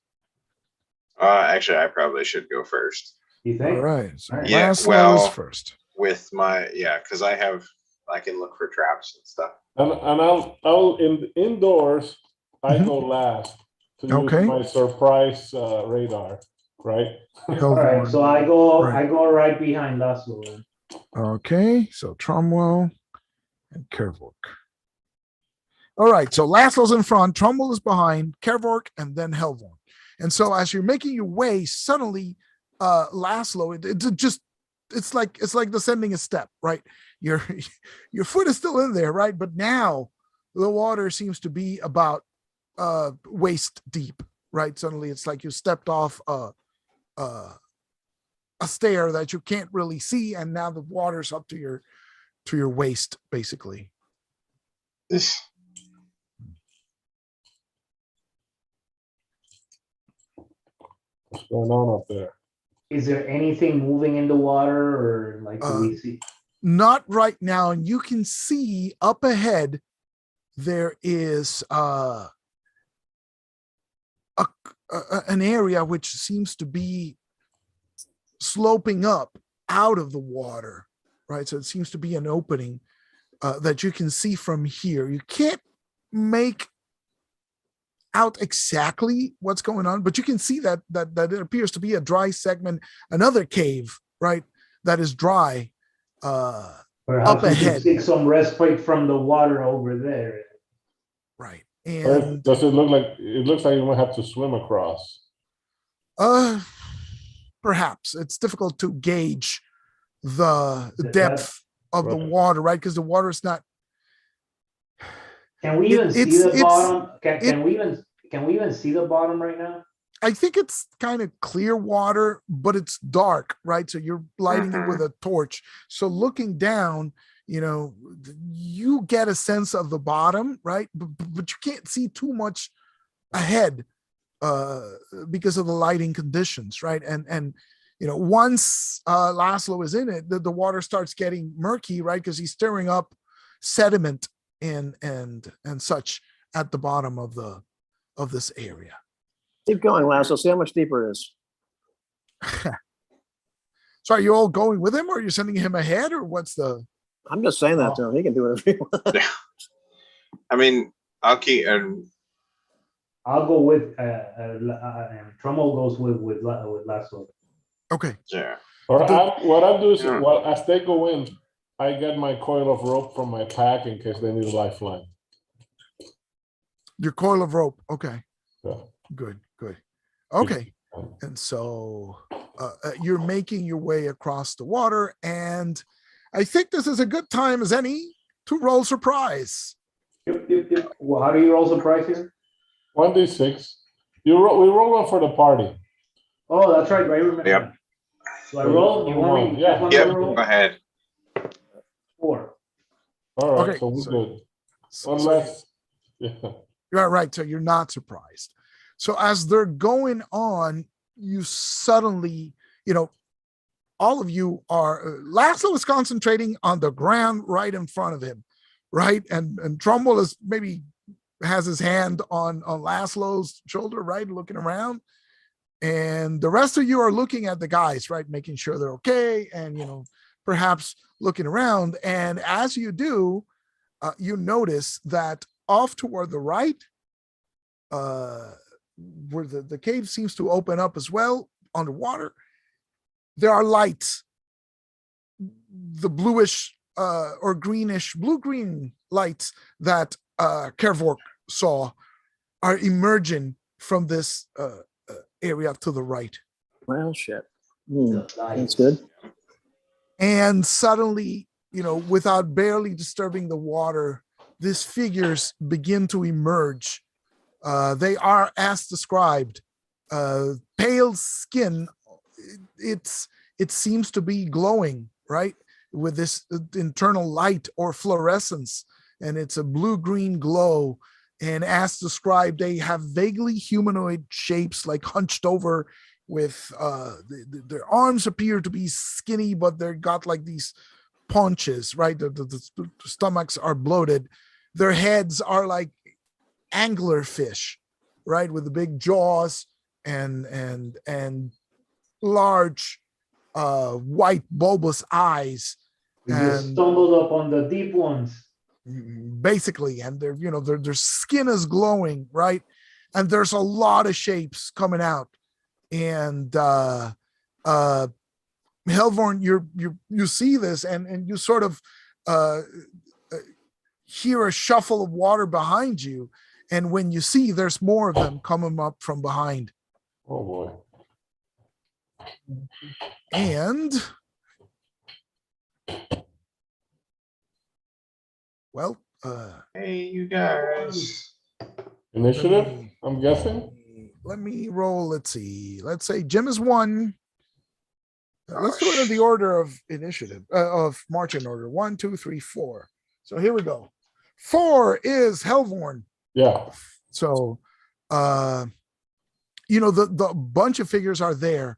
Actually, I probably should go first. You All think? right, so All right. Yeah, Laszlo well- is first. With my because I can look for traps and stuff. And I'll indoors, I Mhm. go last to use Okay. my surprise radar, right? All right, so I go Right. right behind Laszlo. then. Okay, so Tromwell and Kervork. All right, so Laszlo's in front, Tromwell is behind, Kervork, and then Helvorn. And so as you're making your way, suddenly Laszlo, it's like descending a step, right? Your foot is still in there, right? But now the water seems to be about waist deep, right? Suddenly it's like you stepped off a stair that you can't really see, and now the water's up to your waist, basically. This What's going on up there? Is there anything moving in the water, or like do we see? Not right now, and you can see up ahead there is an area which seems to be sloping up out of the water, right? So it seems to be an opening that you can see from here. You can't make out exactly what's going on, but you can see that it appears to be a dry segment, another cave, right? That is dry. Perhaps up we can ahead. seek some respite from the water over there. Right. Or And does it look like it looks like you might have to swim across? perhaps it's difficult to gauge the The depth of the Right. water, right? Because the water is not. Can we even see the it's- bottom? Can we even see the bottom right now? I think it's kind of clear water, but it's dark, right? So you're lighting it with a torch. So looking down, you get a sense of the bottom, right? But you can't see too much ahead because of the lighting conditions, right? And once Laszlo is in it, the water starts getting murky, right? Because he's stirring up sediment and such at the bottom of this area. Keep going, Laszlo. See how much deeper it is. So are you all going with him, or are you sending him ahead, or what's the? I'm just saying that to him. He can do whatever he wants. I mean, I'll keep and I'll go with and Trommel goes with Laszlo. Okay. yeah. Or what I'll do is, Yeah. well, as they go in, I get my coil of rope from my pack in case they need a lifeline. Your coil of rope. Okay. So, Good. Okay. And so you're making your way across the water, and I think this is a good time as any to roll surprise. Yep. Well, how do you roll surprise here? 1d6. We roll one for the party. Oh, that's right. Remember. Yep. Do I roll? You want me? Yeah. Want me Yep. to roll? Go ahead. 4. All right, Okay, so we're so- good. So Unless, yeah. you're right. So you're not surprised. So as they're going on, you suddenly, all of you are. Laszlo is concentrating on the ground right in front of him, right? And Trumbull is maybe has his hand on Laszlo's shoulder, right, looking around. And the rest of you are looking at the guys, right, making sure they're okay, and perhaps looking around. And as you do, you notice that off toward the right, where the cave seems to open up as well underwater, there are lights. The bluish or greenish, blue-green lights that Kervork saw are emerging from this area to the right. Well, shit. That's good. And suddenly, without barely disturbing the water, these figures begin to emerge. They are as described, pale skin. It seems to be glowing, right, with this internal light or fluorescence, and it's a blue-green glow. And as described, they have vaguely humanoid shapes, like hunched over with their arms appear to be skinny, but they've got like these paunches, right? The stomachs are bloated. Their heads are like anglerfish, right, with the big jaws and large white bulbous eyes. We And just stumbled up on the deep ones. basically, and their skin is glowing, right? And there's a lot of shapes coming out. And Helvorn, you see this, and you sort of hear a shuffle of water behind you, and when you see there's more of them coming up from behind. Oh boy. And well, Hey, you guys. Initiative, I'm guessing. let me roll. Let's see. Let's say Jim is 1. Let's do it in the order of initiative, of marching order. 1, 2, 3, 4. So here we go. 4 is Helvorn. Yeah. So, the bunch of figures are there.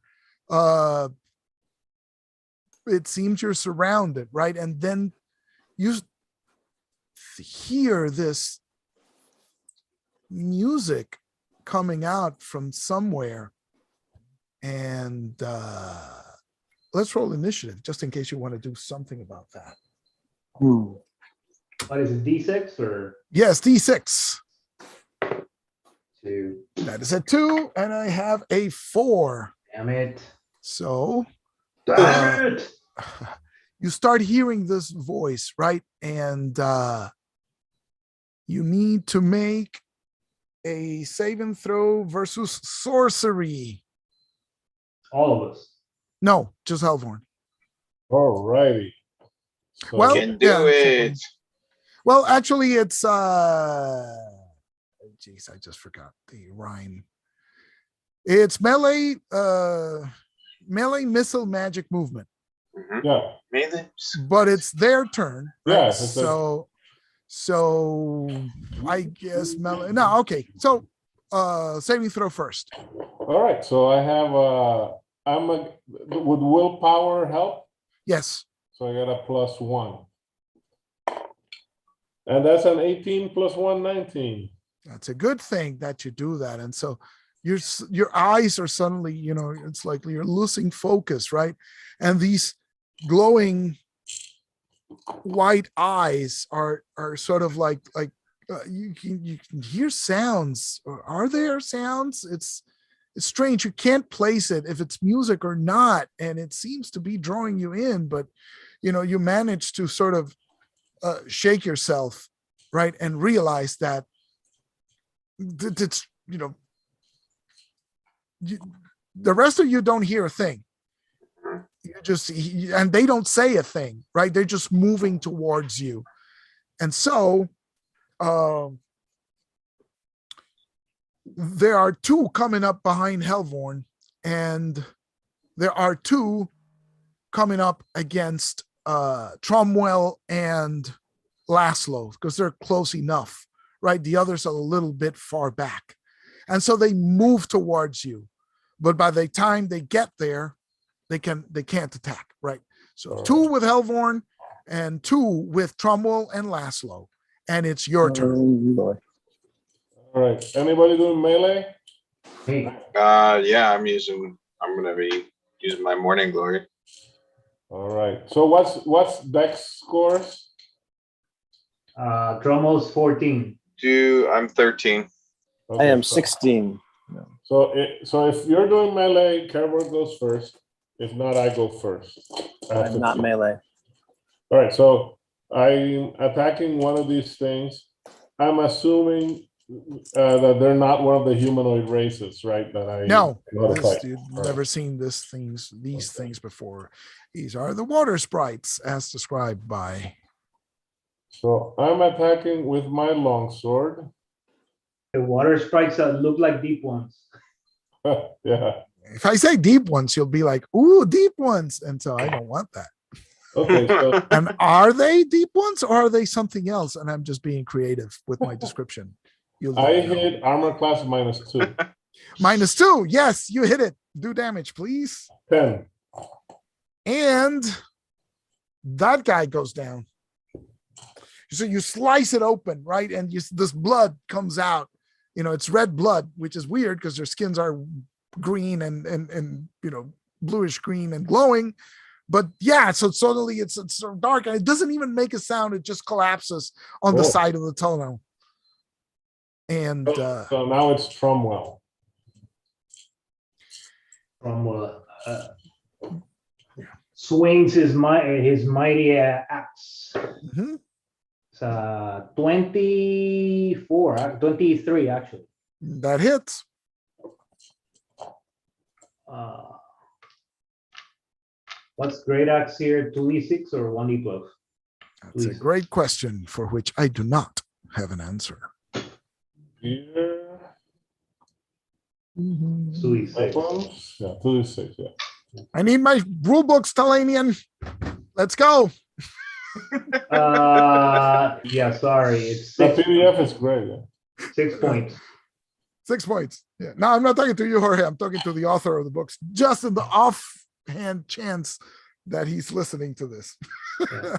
It seems you're surrounded, right? And then you hear this music coming out from somewhere. And let's roll initiative, just in case you want to do something about that. What is it, D6 or Yes, D6. 2? That is a 2, and I have a 4. Damn it. So Damn it. you start hearing this voice, right? And you need to make a saving throw versus sorcery. All of us. No, just Helvorn. All righty. So, Well, Can do yeah, it. Well, actually, it's geez, I just forgot the rhyme. It's melee missile magic movement, yeah. Maybe. but it's their turn, right? Yeah, it's a- So I guess melee. No, okay. So saving throw first. All right. So I have would willpower help? Yes. So I got a +1. And that's an 18 + 1, 19. That's a good thing that you do that. And so your eyes are suddenly, it's like you're losing focus, right? And these glowing white eyes are sort of like you can hear sounds. Are there sounds? It's strange. You can't place it if it's music or not, and it seems to be drawing you in. But you manage to sort of shake yourself, right, and realize that it's the rest of you don't hear a thing. You just, and they don't say a thing, right? They're just moving towards you. And so there are 2 coming up behind Helvorn, and there are 2 coming up against Tromwell and Laszlo, because they're close enough, right? The others are a little bit far back. And so they move towards you. But by the time they get there, they can't attack, right? So 2 with Helvorn and 2 with Tromwell and Laszlo. And it's your turn. Boy. All right. Anybody doing melee? Hey, Yeah, I'm gonna be using my morning glory. All right. So what's Dex scores? Drummel's 14. I'm 13. I am so- 16. So if you're doing melee, Kerber goes first. If not, I go first. I'm not melee. All right. So I'm attacking one of these things. I'm assuming that they're not one of the humanoid races, right? That I No, notified. you've All right. never seen these things before. These are the water sprites as described by. So I'm attacking with my longsword. The water sprites that look like deep ones. Yeah. If I say deep ones, you'll be like, ooh, deep ones. And so I don't want that. Okay. So And are they deep ones or are they something else? And I'm just being creative with my description. You'll I never know. hit armor class -2. -2. Yes, you hit it. Do damage, please. 10. And that guy goes down. So you slice it open, right? And this blood comes out. It's red blood, which is weird because their skins are green and bluish green and glowing. But yeah, so suddenly it's so dark and it doesn't even make a sound. It just collapses on the side of the tunnel. And So now it's Trumwell. Swings his mighty axe. mhm. It's 24, 23 actually. That hits. What's great axe here? 2d6 or 1d12? That's a great question for which I do not have an answer. Here. 2d6. Yeah, 2d6. Yeah. I need my rule books, Talanian. Let's go. Yeah, sorry. It's The 6, PDF is great. Yeah. 6 points. 6 points. Yeah. No, I'm not talking to you, Jorge. I'm talking to the author of the books, just in the offhand chance that he's listening to this. Yeah.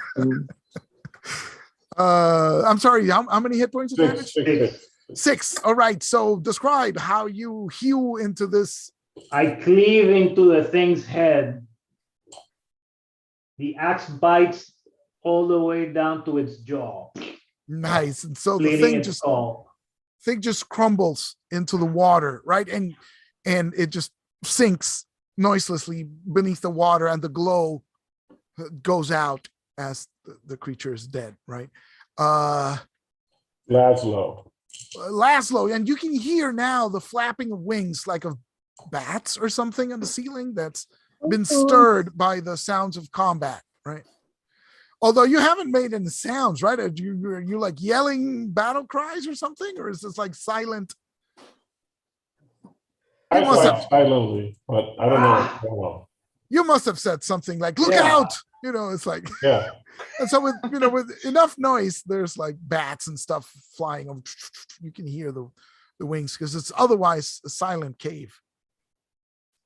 I'm sorry. How many hit points of damage? 6. 6. All right. So describe how you hew into this. I cleave into the thing's head. The axe bites all the way down to its jaw. Nice. And so the Bleeding thing its just skull. crumbles into the water, right? And it just sinks noiselessly beneath the water, and the glow goes out as the creature is dead, right? Laszlo. Laszlo, and you can hear now the flapping of wings like of bats or something on the ceiling that's been stirred by the sounds of combat, right? Although you haven't made any sounds, right? Are you like yelling battle cries or something, or is this like silent? I must fight silently, but I don't know. You must have said something like "Look Yeah. out!" It's like, Yeah. and so with enough noise, there's like bats and stuff flying over. You can hear the wings because it's otherwise a silent cave.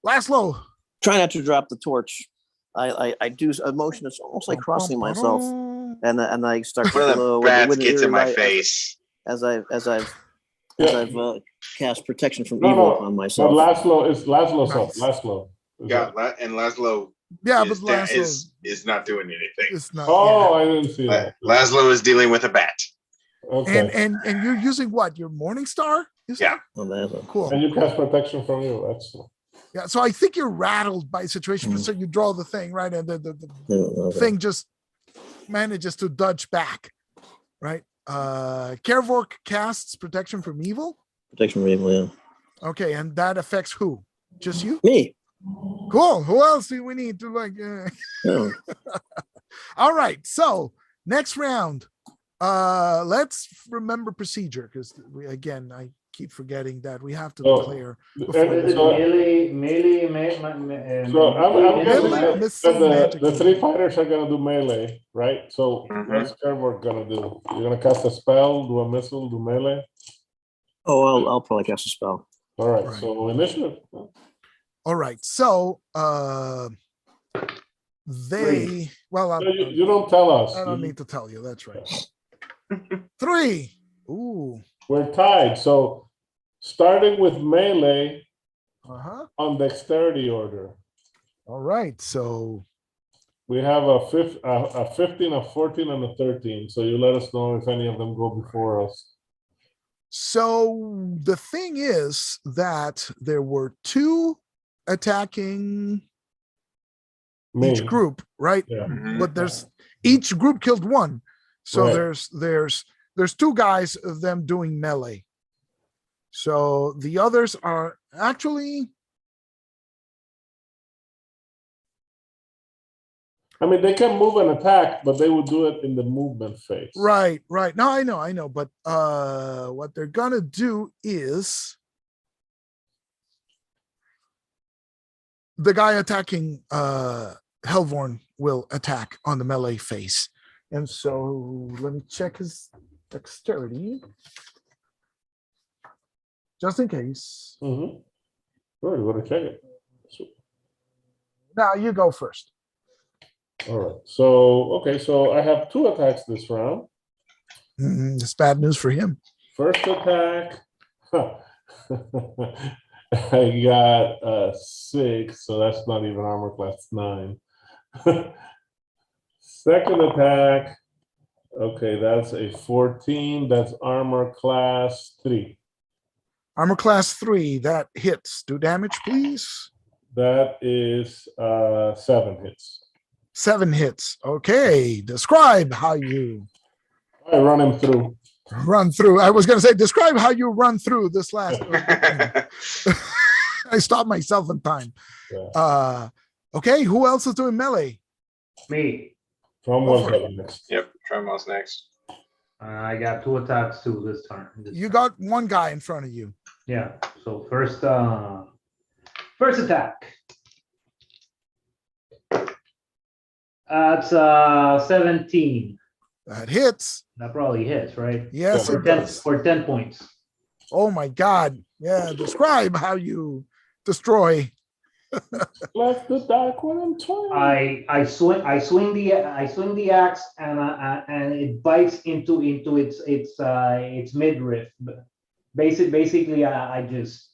Laszlo, Try not to drop the torch. I do a motion that's almost like crossing myself, and I start to One of glow the bats with an gets in eerie my light face. as I've cast protection from No, evil no. on But myself. Laszlo's Nice. up. Laszlo. Yeah, and Laszlo Yeah, but is, Laszlo is not doing anything. is not. Oh, I didn't see that. Laszlo is dealing with a bat. Okay. And you're using what? Your Morning Star? You said? Yeah. Oh, that's a- Cool. And you cast protection from you. That's Yeah. So I think you're rattled by a situation. So you draw the thing, right? And the thing just manages to dodge back, right? Kervork casts protection from evil. protection from evil. Yeah, Okay, and that affects who? Just you? me. Cool. Who else do we need to like? Oh. All right. So next round, let's remember procedure because I keep forgetting that we have to Oh. declare. And Melee. so I'm guessing Melee, that missile, magic. the 3 fighters are gonna do melee, right? So what's Kervork gonna do? You're gonna cast a spell, do a missile, do melee. Oh, I'll probably cast a spell. All right. Right. So initiative. All right. So they well, No, you don't tell us. I don't need to tell you. That's right. 3. Ooh. We're tied. So starting with melee on dexterity order, All right. So we have a 15, a 14, and a 13. So you let us know if any of them go before us. So the thing is that there were 2 attacking Me. each group, right? Yeah. But there's each group killed 1. So Right. there's 2 guys of them doing melee. So the others are actually I mean, they can move and attack, but they would do it in the movement phase. right. No, I know. But what they're gonna do is the guy attacking Helvorn will attack on the melee face. And so let me check his dexterity. Just in case. Mm-hmm. Sure, you want to check it. Now you go first. All right. So, okay, so I have 2 attacks this round. It's bad news for him. First attack. I got 6, so that's not even armor class 9. Second attack. Okay, that's a 14. That's armor class 3. Armor class 3, that hits. Do damage, please. That is 7 hits. 7 hits. Okay. Describe how you I run him through. run through. I was going to say, describe how you run through this last. I stopped myself in time. Yeah. Okay. Who else is doing melee? Me. Cromwell's up next. Yep, Tremor's next. I got 2 attacks too this turn. You got one guy in front of you. Yeah. So first attack. That's 17. That hits. That probably hits, right? Yes, Yeah. it does. For 10 points. Oh my God. Yeah. Describe how you destroy. Left the dark when I'm 20. I swing the axe and it bites into its midriff. Basically, I just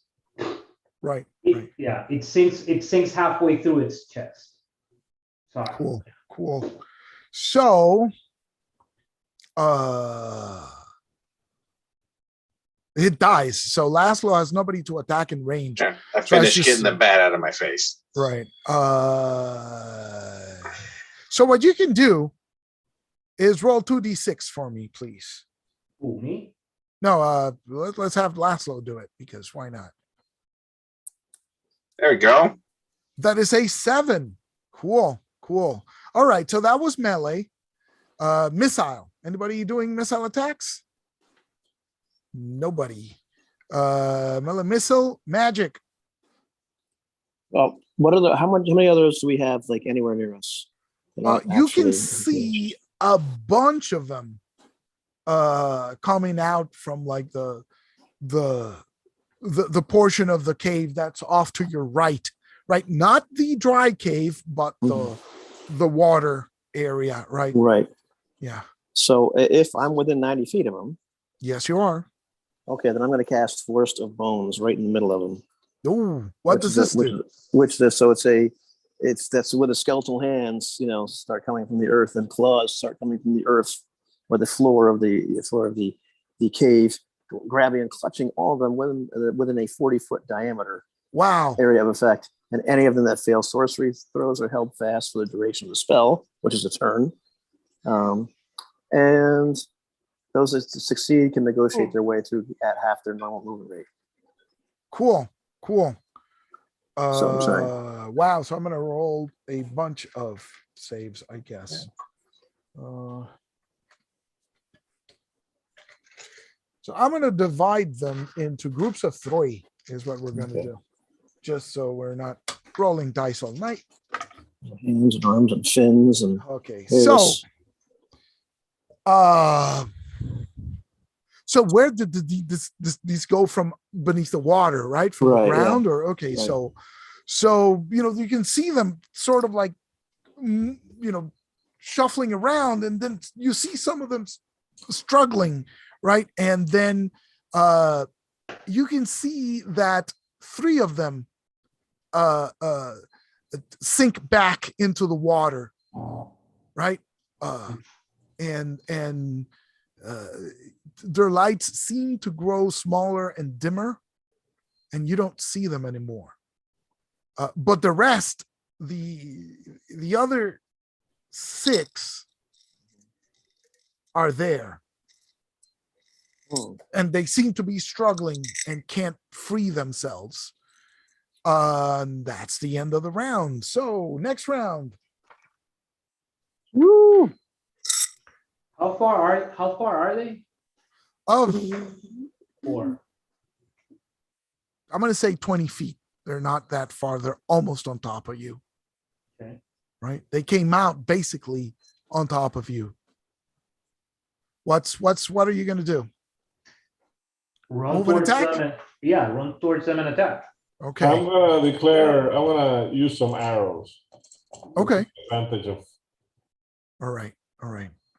Right. it sinks halfway through its chest. Sorry. Cool. So, it dies. So Laszlo has nobody to attack in range. Yeah, I So I finished just- getting the bat out of my face. Right. So what you can do is roll 2d6 for me, please. Ooh, me? No, let's have Laszlo do it because why not? There we go. That is a 7. Cool. All right. So that was melee. Missile. Anybody doing missile attacks? Nobody. Melee missile magic. Well, how many others do we have like anywhere near us? That aren't You actually can see a bunch of them coming out from like the portion of the cave that's off to your right, not the dry cave, but the water area, right? Right. Yeah. So if I'm within 90 feet of them, Yes, you are. okay, then I'm going to cast Forest of Bones right in the middle of them. Oh, what does this do? So that's where the skeletal hands, start coming from the earth, and claws start coming from the earth or the floor of the cave, grabbing and clutching all of them within a 40-foot diameter Wow. area of effect. And any of them that fail sorcery throws are held fast for the duration of the spell, which is a turn. And those that succeed can negotiate their way through at half their normal movement rate. Cool. So I'm sorry. Wow. So I'm going to roll a bunch of saves, I guess. So I'm going to divide them into groups of 3 is what we're going to do. Just so we're not rolling dice all night. Hands and arms and fins and Okay. hairs. So where did these go from beneath the water, right? From the ground, or okay. Right. So you can see them sort of like shuffling around, and then you see some of them struggling, right? And then you can see that 3 of them sink back into the water, right? And their lights seem to grow smaller and dimmer, and you don't see them anymore. But the rest, the other 6 are there. And they seem to be struggling and can't free themselves. That's the end of the round. So next round. Woo! How far are they? Of 4. I'm going to say 20 feet. They're not that far. They're almost on top of you. Okay. Right? They came out basically on top of you. What are you going to do? Run Move and towards attack? them run towards them and attack. Okay. I'm gonna declare. I'm gonna use some arrows. Okay. Advantage of. All right.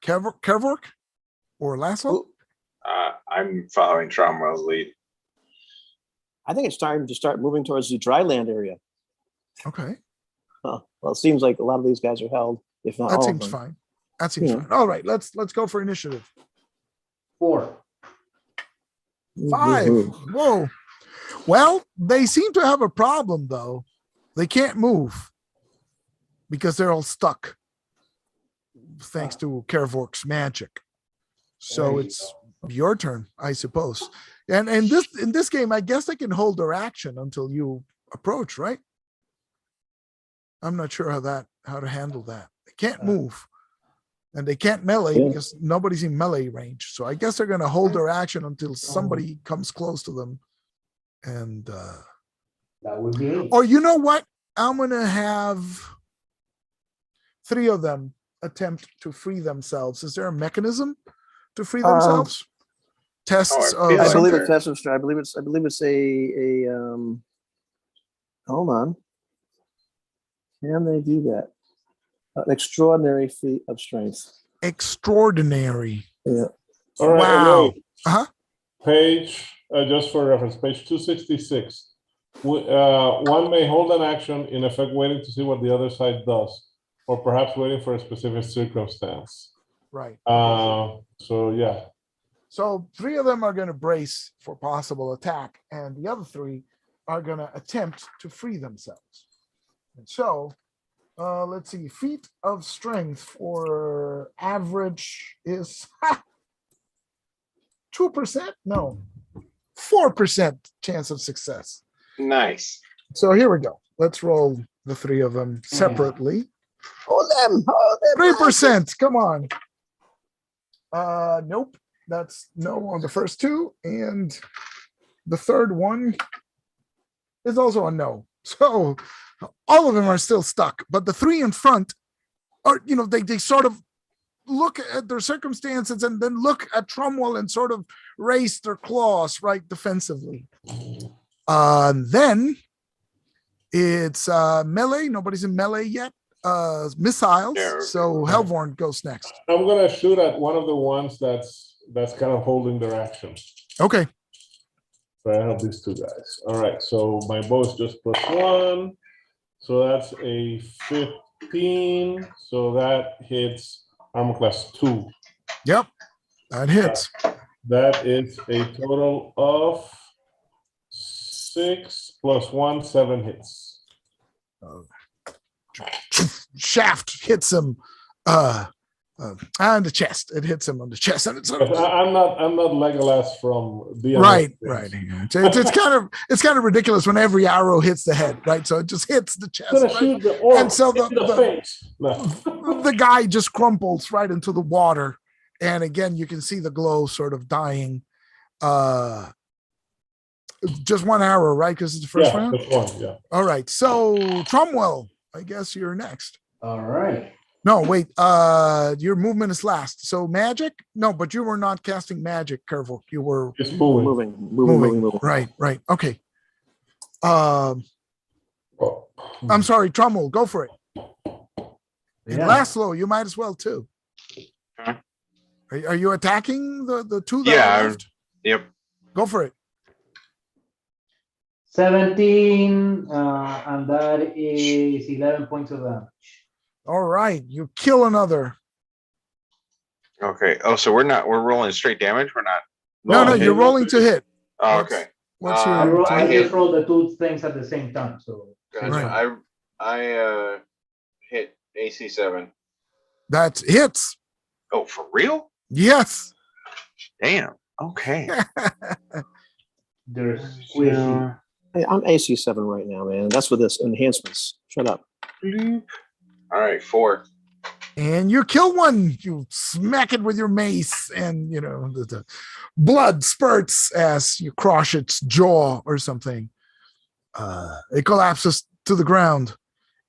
Kervork or Laszlo? I'm following Tromwell's lead. I think it's time to start moving towards the dry land area. Okay. Well, it seems like a lot of these guys are held, if not That all of seems them. fine. That seems Yeah. fine. All right. Let's go for initiative. 4. 5. Whoa. Well, they seem to have a problem though. They can't move because they're all stuck thanks to Kervork's magic. So it's your turn, I suppose. And in this game, I guess they can hold their action until you approach, right? I'm not sure how to handle that. They can't move. And they can't melee because nobody's in melee range. So I guess they're going to hold their action until somebody comes close to them. And That would be me. or you know what? I'm going to have 3 of them attempt to free themselves. Is there a mechanism to free themselves? Tests Oh, of yeah, I believe there- it's Tests. I believe it's a hold on. Can they do that? An extraordinary feat of strength. extraordinary. Yeah. All right. Wow. Wait. Uh-huh. Page, just for reference, page 266. One may hold an action, in effect, waiting to see what the other side does, or perhaps waiting for a specific circumstance. Right. So yeah. So 3 of them are going to brace for possible attack, and the other 3 are going to attempt to free themselves. And so, let's see, feat of strength for average is 2%? No, 4% chance of success. Nice. So here we go. Let's roll the 3 of them separately. Hold them. 3%. Come on. Nope. That's no on the first 2, and the third one is also a no. So all of them are still stuck, but the 3 in front are, they sort of look at their circumstances and then look at Tromwell and sort of raise their claws right defensively. Then it's melee. Nobody's in melee yet. Missiles. Yeah, okay. So Helvorn goes next. I'm gonna shoot at one of the ones that's kind of holding their action. Okay. So I have these 2 guys. All right. So my bow is just +1. So that's a 15. So that hits armor class 2. Yep. That hits. That is a total of 6 + 1, 7 hits. Shaft hits him on the chest. It hits him on the chest, and it's I'm not Legolas from the right. It's kind of ridiculous when every arrow hits the head, right? So it just hits the chest, right? Shoot the orc And so in the face. No. the guy just crumples right into the water, and again you can see the glow sort of dying. Just 1 arrow, right? Because it's the first round. Just 1, yeah. All right, so Tromwell, I guess you're next. All right. No, wait. Your movement is last. So magic? No, but you were not casting magic, Kervork. You were Just moving. moving. Right. Okay. I'm sorry, Tromwell, go for it. And Yeah. Laszlo, you might as well too. Huh? Are you attacking the 2 that Yeah, are left? Yep. Go for it. 17, and that is 11 points of damage. All right, you kill another. Okay. Oh, so we're rolling straight damage. We're not. No, rolling you're hit? rolling to hit. Oh, What's- okay. What's I, your? I hit. just rolled the 2 things at the same time. So Gotcha. Right. I hit AC 7. That's hits. Oh, for real? Yes. Damn. Okay. they're squishy. Hey, I'm AC 7 right now, man. That's with this enhancements. Shut up. All right, 4. And you kill one. You smack it with your mace, and the blood spurts as you crush its jaw or something. It collapses to the ground,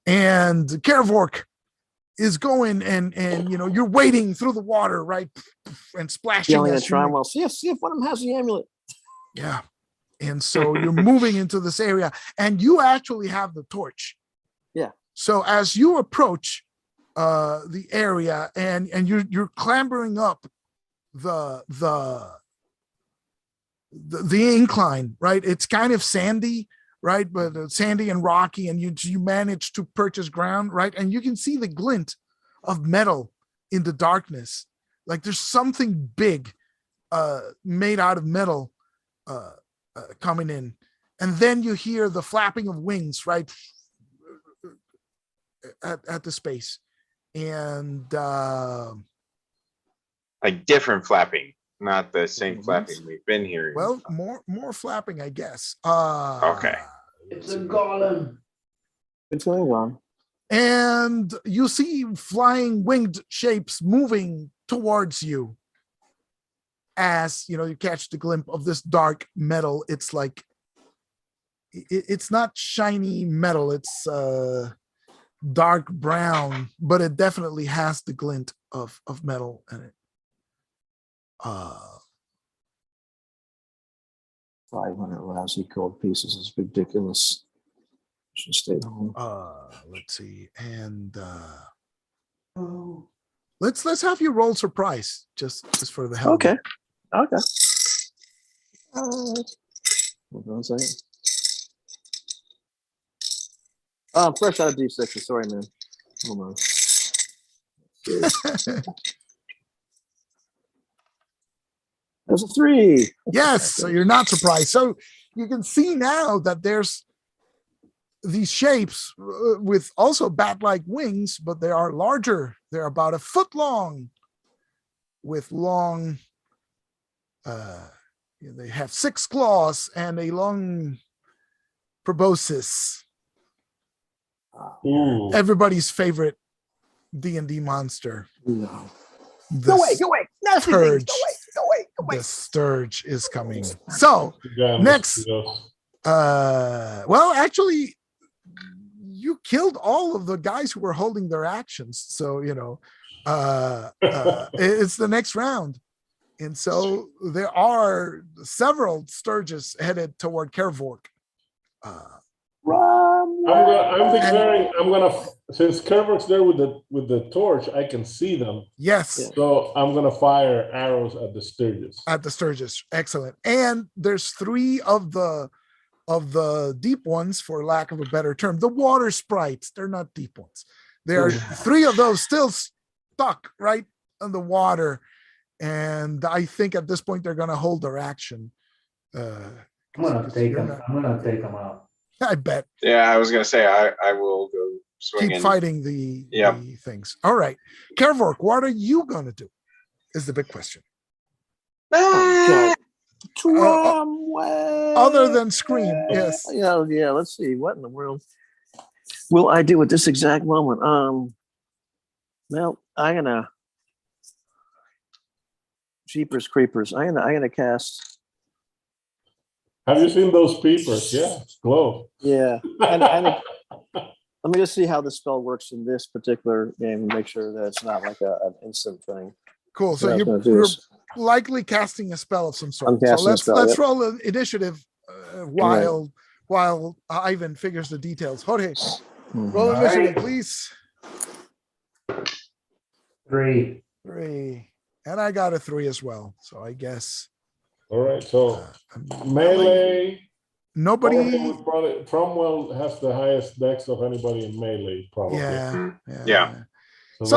and Kervork is going, and you're wading through the water, right, and splashing. Yelling at as you make- Trimwell, see if one of them has the amulet. Yeah. And so you're moving into this area, and you actually have the torch. Yeah. So as you approach the area, and you're clambering up the incline, right? It's kind of sandy, right? But sandy and rocky, and you manage to purchase ground, right? And you can see the glint of metal in the darkness. Like there's something big made out of metal coming in, and then you hear the flapping of wings right at the space, and Like different flapping, not the same flapping we've been hearing. well, more flapping, I guess. Okay. It's a golem. It's going on. And you see flying winged shapes moving towards you. As you catch the glimpse of this dark metal. It's like it's not shiny metal, it's dark brown, but it definitely has the glint of metal in it. 500 lousy gold pieces is ridiculous. Should stay home. Let's see, and let's have you roll surprise just for the hell of it. Okay. Hold on a second. Fresh out of D6. Sorry, man. Hold on. There's a 3. Yes, so you're not surprised. So you can see now that there's these shapes with also bat-like wings, but they are larger. They're about a foot long, with long. They have 6 claws and a long proboscis. Ooh. Everybody's favorite D&D monster. No. The Go away. Nasty things. Sturge. Go away. The Sturge is coming. So Yeah, next, mosquitoes. well, actually, you killed all of the guys who were holding their actions. So, it's the next round. And so there are several Sturges headed toward Kervork. Since Kervork's there with the torch, I can see them. Yes. Yeah. So I'm gonna fire arrows at the Sturges. At the Sturges. Excellent. And there's 3 of the deep ones, for lack of a better term. The water sprites, they're not deep ones. There are 3 of those still stuck right in the water. And I think at this point they're going to hold their action. I'm gonna take them out. I bet. Yeah, I was gonna say I will go swinging. Keep fighting the things. All right, Kervork, what are you going to do? Is the big question. Oh, Other than scream, yes. Yeah. Let's see. What in the world will I do at this exact moment? Well, I'm gonna. Jeepers creepers. I'm gonna cast. Have you seen those peepers? Yeah, glow. Yeah. And let me just see how the spell works in this particular game and make sure that it's not like an instant thing. Cool. So What I was gonna do you're is- likely casting a spell of some sort. I'm So casting a let's spell, let's yep. roll an initiative while Ivan figures the details. Jorge, roll All initiative, right. please. 3. 3. And I got a 3 as well. So I guess All right, so I'm melee. nobody. Cromwell has the highest dex of anybody in melee, probably. Yeah. So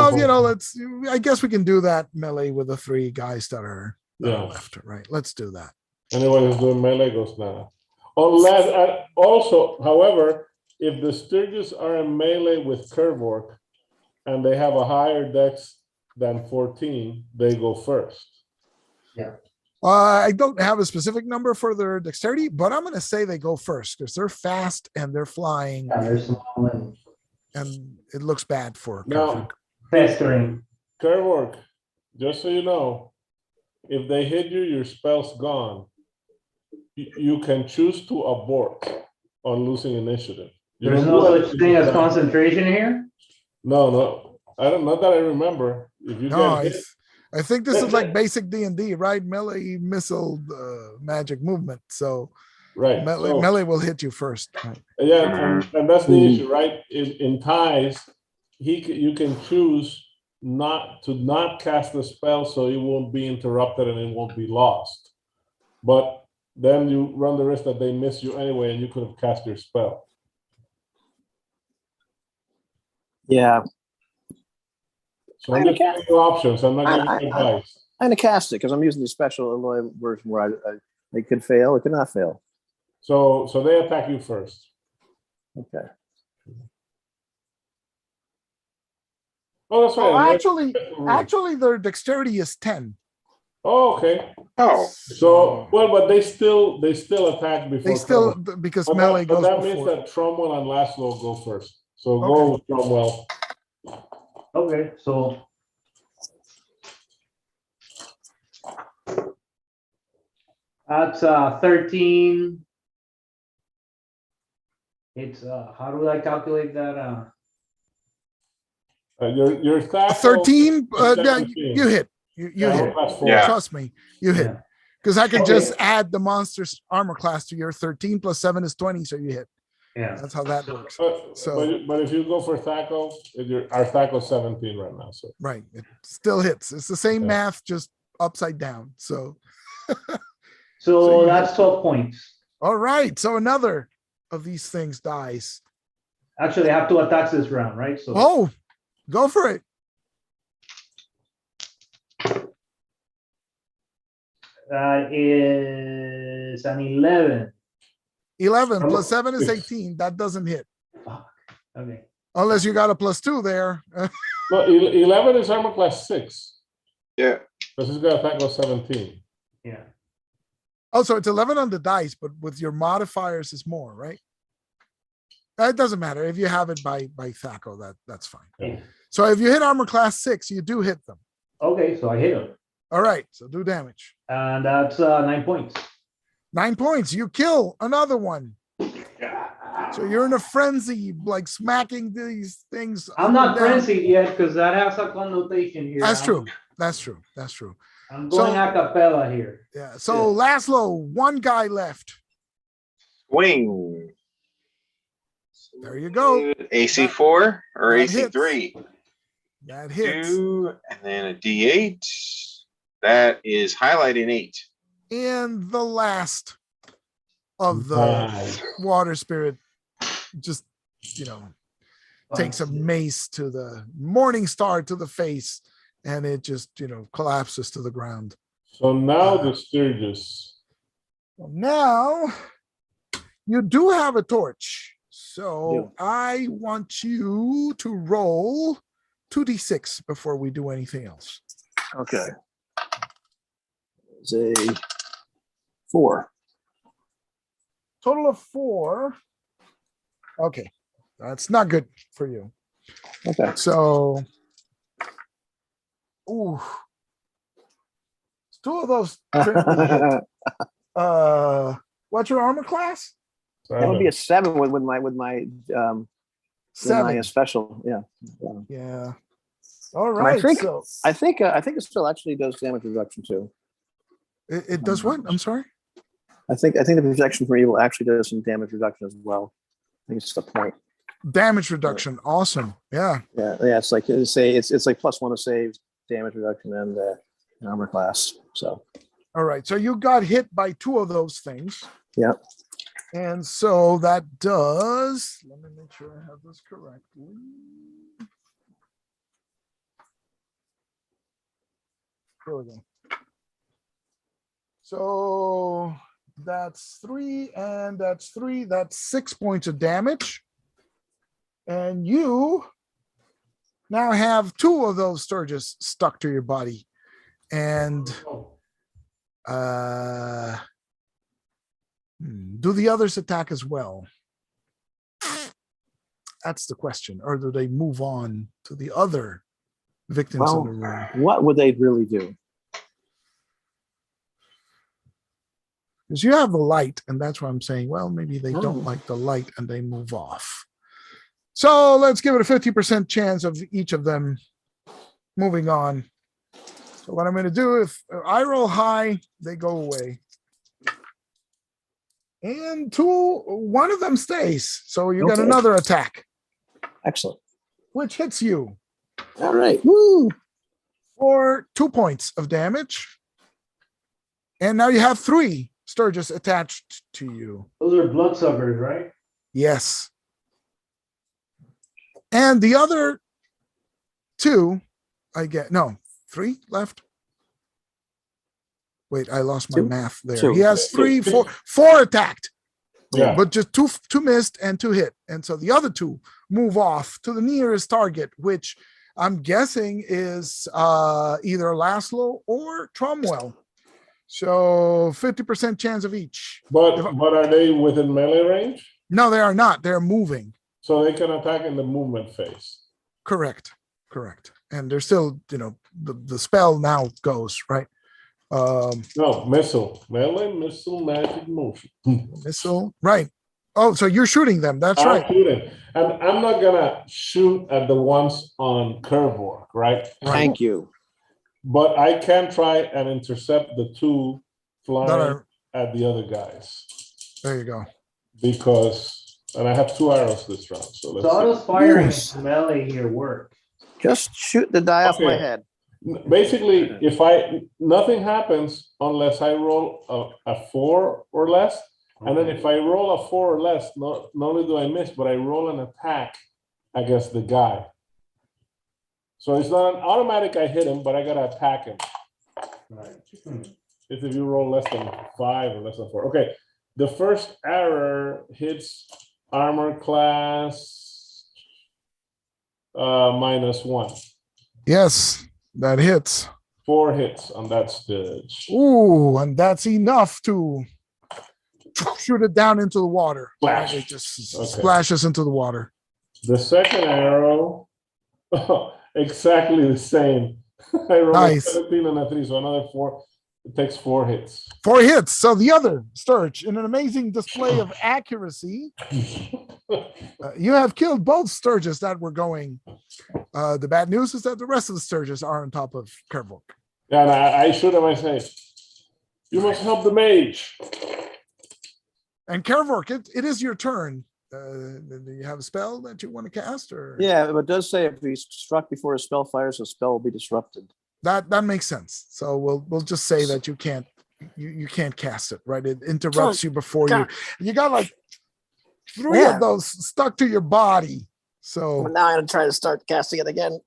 I guess we can do that melee with the 3 guys that are left, right? Let's do that. Anyone who's doing melee goes now. Unless, also, however, if the Sturges are in melee with Kervork and they have a higher dex than 14, they go first. Yeah. I don't have a specific number for their dexterity, but I'm going to say they go first because they're fast and they're flying, Yeah, they're small and it looks bad for Now, Kervork. festering. Kervork, just so you know, if they hit you, your spell's gone. You can choose to abort. on losing initiative. You There's don't no do such anything thing to as try. concentration here? No. I don't, not that I remember. If you No, get hit, I think this is like basic D&D, right? Melee missile magic movement. So right. melee will hit you first. Right? Yeah, and that's the issue, right? In ties, you can choose not cast the spell so it won't be interrupted and it won't be lost. But then you run the risk that they miss you anyway, and you could have cast your spell. Yeah. So I'm just giving you options. I'm not giving you advice. I'm going to cast it because I'm using the special Illinois version where I could fail. It could not fail. So they attack you first. Okay. Oh, that's right. Oh, actually, their dexterity is 10. Oh, okay. Oh, So but they still attack before. They still Cromwell. because But melee that, but goes that before. means that Cromwell and Laszlo go first. So Okay. go with Cromwell. Okay, so. That's 13. It's how do I calculate that? Your tackle 13. is Yeah, 17. you hit. You hit. Plus 4. Yeah. Trust me, you hit. Yeah. Because I can Okay. just add the monster's armor class to your 13 plus 7 is 20, so you hit. Yeah. That's how that works. But if you go for tackle, our tackle 17 right now. So Right. It still hits. It's the same Yeah. math, just upside down. So So you that's 12 points. all right. So another of these things dies. Actually, I have 2 attacks this round, right? So Oh, go for it. that is an 11. 11 plus 7 is 18. That doesn't hit. Fuck. Okay. Unless you got a +2 there. no, 11 is armor class 6 yeah. because he's got a tackle 17. Yeah. Oh, so it's 11 on the dice, but with your modifiers is more, right? It doesn't matter. If you have it by Thaco, that's fine. Yeah. So if you hit armor class 6, you do hit them. Okay, so I hit him. All right, so do damage. And that's 9 points. 9 points. You kill another one. So you're in a frenzy, like smacking these things. I'm up not and down. frenzied yet because that has a connotation here. That's true. That's true. That's true. I'm going a cappella here. Yeah. So Laszlo, one guy left. Swing. There you go. AC 4 or That AC hits. 3? That hits. 2 and then a D8. That is highlighting 8. And the last of the Nice. water spirit just, takes a mace to the morning star to the face, and it just, collapses to the ground. So now the Sturgis. Now you do have a torch. So Yeah. I want you to roll 2d6 before we do anything else. Okay. It's a 4. Total of 4. Okay. That's not good for you. Okay. So, ooh. It's 2 of those. That What's your armor class? would be a 7 with my 7. special. Yeah. Yeah. All And right. I think it still actually does damage reduction too. It does what? I'm sorry. I think the protection for evil actually does some damage reduction as well. I think it's just a point. Damage reduction. Awesome. Yeah. Yeah. It's like it's like +1 to save, damage reduction, and armor class. So All right. So you got hit by 2 of those things. yeah. And so that does, let me make sure I have this correctly. Here we go. So that's 3 and that's 3. That's 6 points of damage. And you now have 2 of those Sturgis stuck to your body. And do the others attack as well? That's the question. Or do they move on to the other victims in the room? What would they really do? Because you have the light, and that's why I'm saying, well, maybe they Oh. don't like the light and they move off. So let's give it a 50% chance of each of them moving on. So what I'm going to do, if I roll high, they go away. And one of them stays. So you got Okay. another attack, Excellent. which hits you All right. Woo. for 2 points of damage. And now you have 3 Sturgis attached to you. Those are bloodsuckers, right? Yes. And the other 2, I get, no, 3 left. Wait, I lost my 2? math there. 2. He has 3, 4 attacked, Yeah. but just two missed and 2 hit. And so the other 2 move off to the nearest target, which I'm guessing is either Laszlo or Tromwell. So 50% chance of each. But are they within melee range? No, they are not. They're moving. So they can attack in the movement phase. Correct. And they're still, the spell now goes, right? No, missile. Melee, missile, magic, motion. Missile, right. Oh, so you're shooting them. That's I'm right. shooting. And I'm not gonna shoot at the ones on Kerborg, right? Thank you. But I can try and intercept the 2 flying That are- at the other guys. There you go. And I have 2 arrows this round. So let's So how see. does firing Yes. melee here work? Just shoot the die off my Okay. head. Basically, nothing happens unless I roll a 4 or less. And then if I roll a 4 or less, not only do I miss, but I roll an attack against the guy. So it's not an automatic I hit him, but I gotta attack him. Right. If you roll less than 5 or less than 4. Okay, the first arrow hits armor class -1. Yes, that hits. 4 hits on that stage. Ooh, and that's enough to shoot it down into the water. Splash. It just Okay. splashes into the water. The second arrow, exactly the same. I rolled Nice. a 17 and a 3, so another 4. It takes 4 hits. 4 hits. So the other Sturge, in an amazing display of accuracy, you have killed both Sturges that were going. The bad news is that the rest of the Sturges are on top of Kervok. Yeah, and I shoot him. I say, "You must help the mage." And Kervok, it is your turn. Do you have a spell that you want to cast, or Yeah, but it does say if he's struck before a spell fires, the spell will be disrupted. that makes sense. So we'll just say that you can't cast it, right? It interrupts you before you got like 3 Yeah. of those stuck to your body. So Well, now I'm gonna try to start casting it again.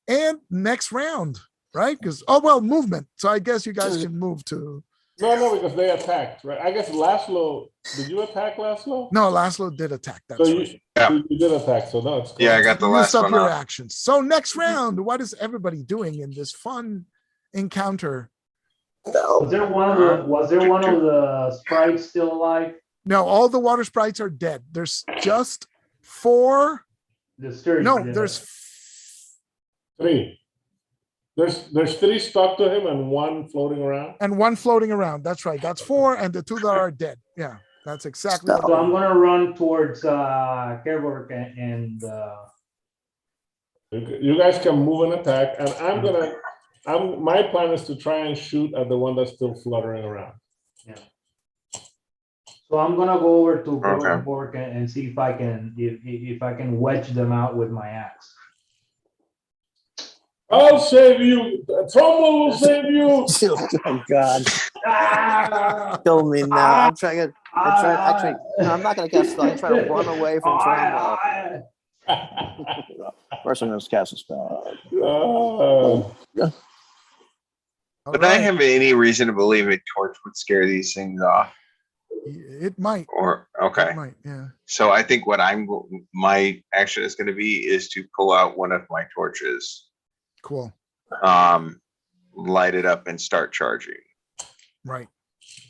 and next round, right? Because movement. So I guess you guys can move to. No, because they attacked, right? I guess Laszlo. Did you attack Laszlo? No, Laszlo did attack. That's So right. you did attack. So no, it's cool. Yeah, I got the You last used up one your off. actions. So next round, what is everybody doing in this fun encounter? Was there one of the sprites still alive? No, all the water sprites are dead. There's just 4. The sturgeon. No, there's 3. There's 3 stuck to him and 1 floating around. and 1 floating around. That's right. That's 4, and the 2 that are dead. Yeah, that's exactly. So I'm gonna run towards Kerberg and You guys can move and attack, and my plan is to try and shoot at the one that's still fluttering around. so I'm gonna go over to Okay. Kerberg and see if I can wedge them out with my axe. I'll save you. Trumbull will save you. Oh God, Ah! kill me now! I'm trying to. Actually, no, I'm not gonna cast a spell. I'm trying to run away from Trumbull. First, I'm gonna cast a spell. Oh. All Would I right. have any reason to believe a torch would scare these things off? It might. Or okay, It might. Yeah. so I think what my action is going to be is to pull out one of my torches, Cool. light it up, and start charging. Right.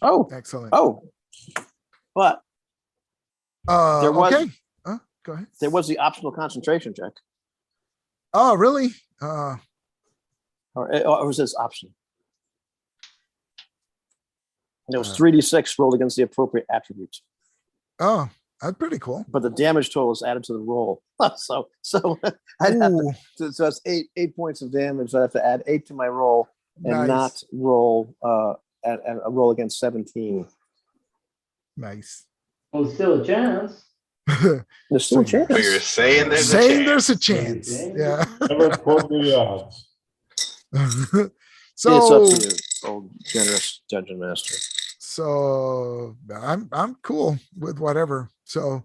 Oh, Excellent. but there was- Okay. Go ahead. there was the optional concentration check, Oh, really? or was this optional? It was 3d6 rolled against the appropriate attribute, Oh, that's pretty cool. but the damage total is added to the roll. So I'd have Ooh, to, so that's 8 points of damage. So I have to add 8 to my roll and nice. not roll at a roll against 17. Nice. Well, still a chance. There's still a chance. So you're saying there's Saying a there's a chance. chance. Yeah. Never quote me the odds. It's So up to you, old generous dungeon master. so I'm cool with whatever. So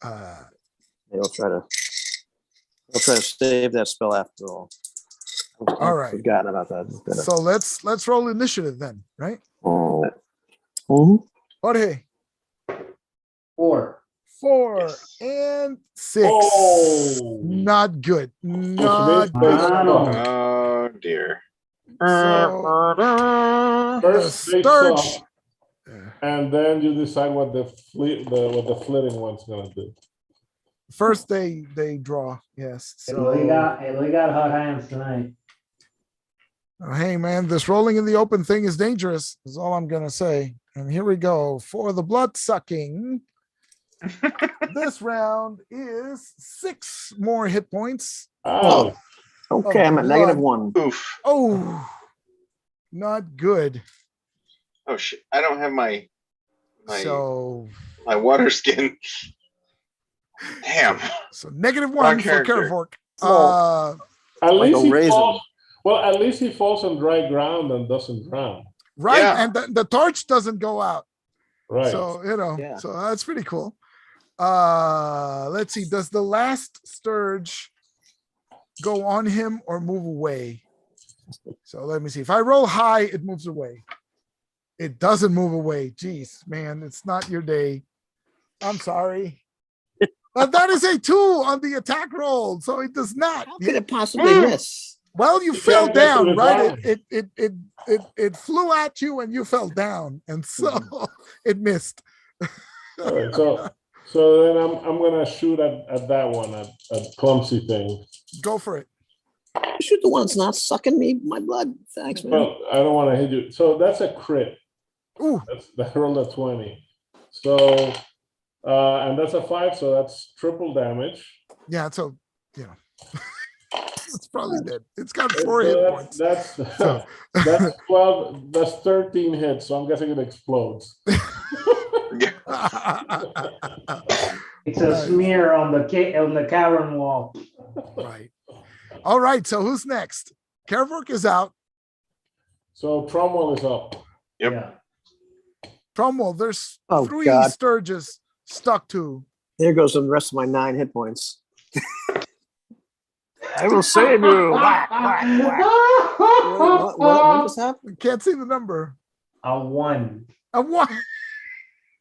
I'll try to save that spell after all. All right. Forgotten about that. so let's roll initiative then, right? Mhm. Jorge, 4. 4 Yes. and 6. Oh. Not good. Not Smith good. takes I don't off. Oh dear. So the First they Sturge. suck, and then you decide what the flitting one's gonna do. First they draw. Yes. So We got hot hands tonight. hey man, this rolling in the open thing is dangerous, is all I'm gonna say. And here we go for the blood sucking. This round is 6 more hit points. Oh, Okay, I'm at -1. Oof. Oh, not good. Oh shit. I don't have my So water skin. Damn. -1 Wrong for character. Kervork. at Like least a he raisin. falls. Well, at least he falls on dry ground and doesn't drown. Right, Yeah. and the torch doesn't go out. Right. So Yeah. so that's pretty cool. Let's see. Does the last Sturge go on him or move away? So let me see. If I roll high, it moves away. It doesn't move away. Jeez, man, it's not your day. I'm sorry. But that is a 2 on the attack roll, so it does not. How could it possibly miss? Well, you You fell can't get to down, the right? ground. It flew at you and you fell down, and so it missed. All right, so then I'm gonna shoot at that one, at clumsy thing. Go for it. Shoot the one that's not sucking me my blood. Thanks, man. Well, I don't want to hit you. So that's a crit. Ooh, That rolled a 20. So and that's a 5, so that's triple damage. yeah. So it's probably dead. It's got So 4 hit points. that's So- that's 12. That's 13 hits. So I'm guessing it explodes. It's a smear on the cavern wall. Right. All right. So who's next? Kervork is out. So Cromwell is up. Yep. Yeah. Cromwell, there's Oh, 3 God. Sturges stuck to. Here goes the rest of my 9 hit points. I will save you. Whack, whack, whack. What just happened? Can't see the number. A 1. A 1.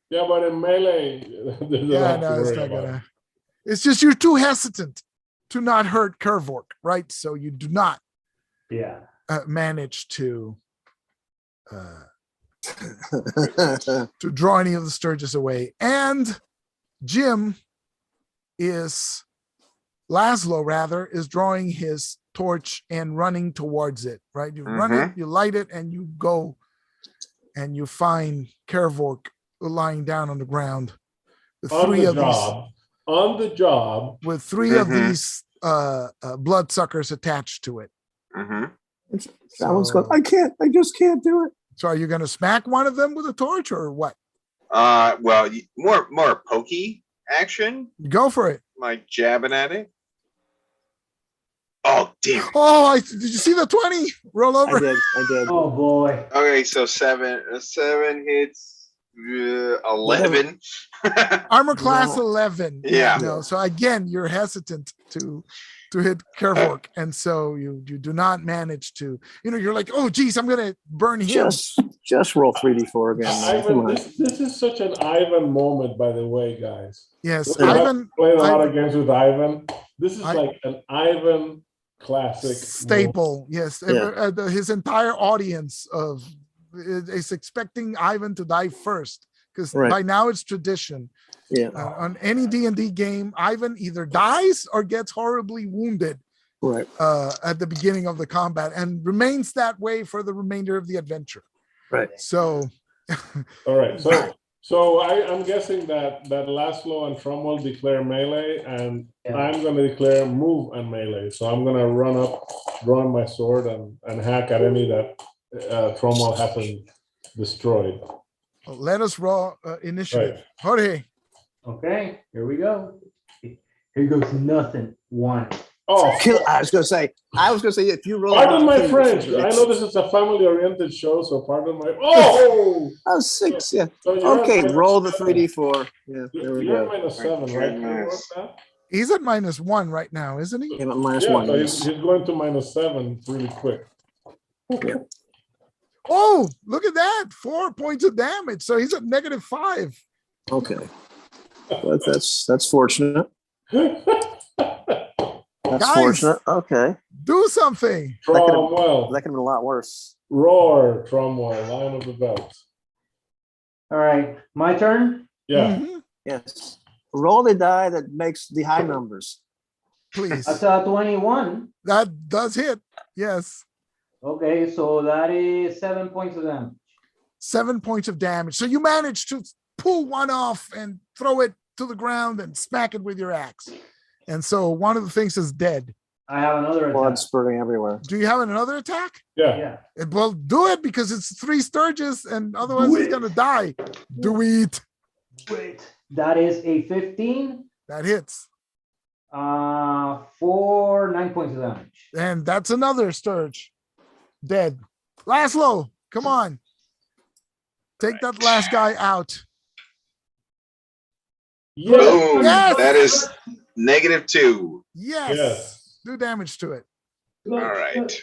Yeah, but in melee, there's a Yeah, lot to no, it's worry not about. gonna. It's just you're too hesitant to not hurt Kervork, right? So you do not Yeah. manage to draw any of the Sturges away. And Jim Laszlo rather, is drawing his torch and running towards it, right? You run it, you light it, and you go and you find Kervork lying down on the ground with On 3 the of job. On the job. with 3 of these bloodsuckers attached to it. Mhm. That one's going, I just can't do it. So are you going to smack one of them with a torch or what? Well, more pokey action, Go for it. like jabbing at it. Oh damn. Oh, did you see the 20? Roll over. I did. Oh boy. Okay, so 7 hits, 11. Armor class No. 11. Yeah. No. So again, you're hesitant to hit Kervork, and so you do not manage to. You're like, oh geez, I'm gonna burn him. Just roll 3d4 again. man. Come Ivan, on. this is such an Ivan moment, by the way, guys. Yes, I've Ivan. played a lot Ivan- of games with Ivan. This is I- like an Ivan classic Staple. Yes, Yeah. his entire audience is expecting Ivan to die first, because Right. by now it's tradition. Yeah. On any D&D game, Ivan either dies or gets horribly wounded Right. at the beginning of the combat and remains that way for the remainder of the adventure. Right. So All right. So I'm guessing that Laszlo and Trumwell declare melee, and Yeah. I'm going to declare move and melee. So I'm going to run up, drawing my sword, and hack at any that Trumwell hasn't destroyed. Let us roll initiative. Right. Jorge. Okay, here we go. Here goes nothing. 1. Oh, I was gonna say if you roll. pardon my two, French. it's- I know this is a family-oriented show, so pardon my. Oh, Oh, 6, yeah. so you're Okay, at roll the -7. 3d4. Yeah, there we You're go. at -7, right? Can you work Goodness. that? He's at -1 right now, isn't he? Yeah, but minus Yeah, 1. so Yes. he's going to -7 really quick. Oh, look at that. 4 points of damage. So he's at -5. Okay. But that's fortunate. That's Guys. fortunate. Okay. Do something. Tromwell, That could have been a lot worse. roar, Tromwell, line of the belt. All right, my turn. Yeah, Mhm. Yes. Roll the die that makes the high numbers. Please. I saw 21. That does hit. Yes. Okay, so that is 7 points of damage. 7 points of damage. So you managed to pull one off and throw it to the ground and smack it with your axe. And so one of the things is dead. I have another Blood attack. spurting everywhere. Do you have another attack? yeah. Yeah. Well, do it because it's 3 Sturges and otherwise Do he's it. going to die. Do it. Wait. That is a 15 That hits. for 9 points of damage. And that's another Sturge. Dead. Laszlo, come on. Take that last guy out. Yeah. Boom. Yes. That is -2. Yes. Yes. Do damage to it. All right.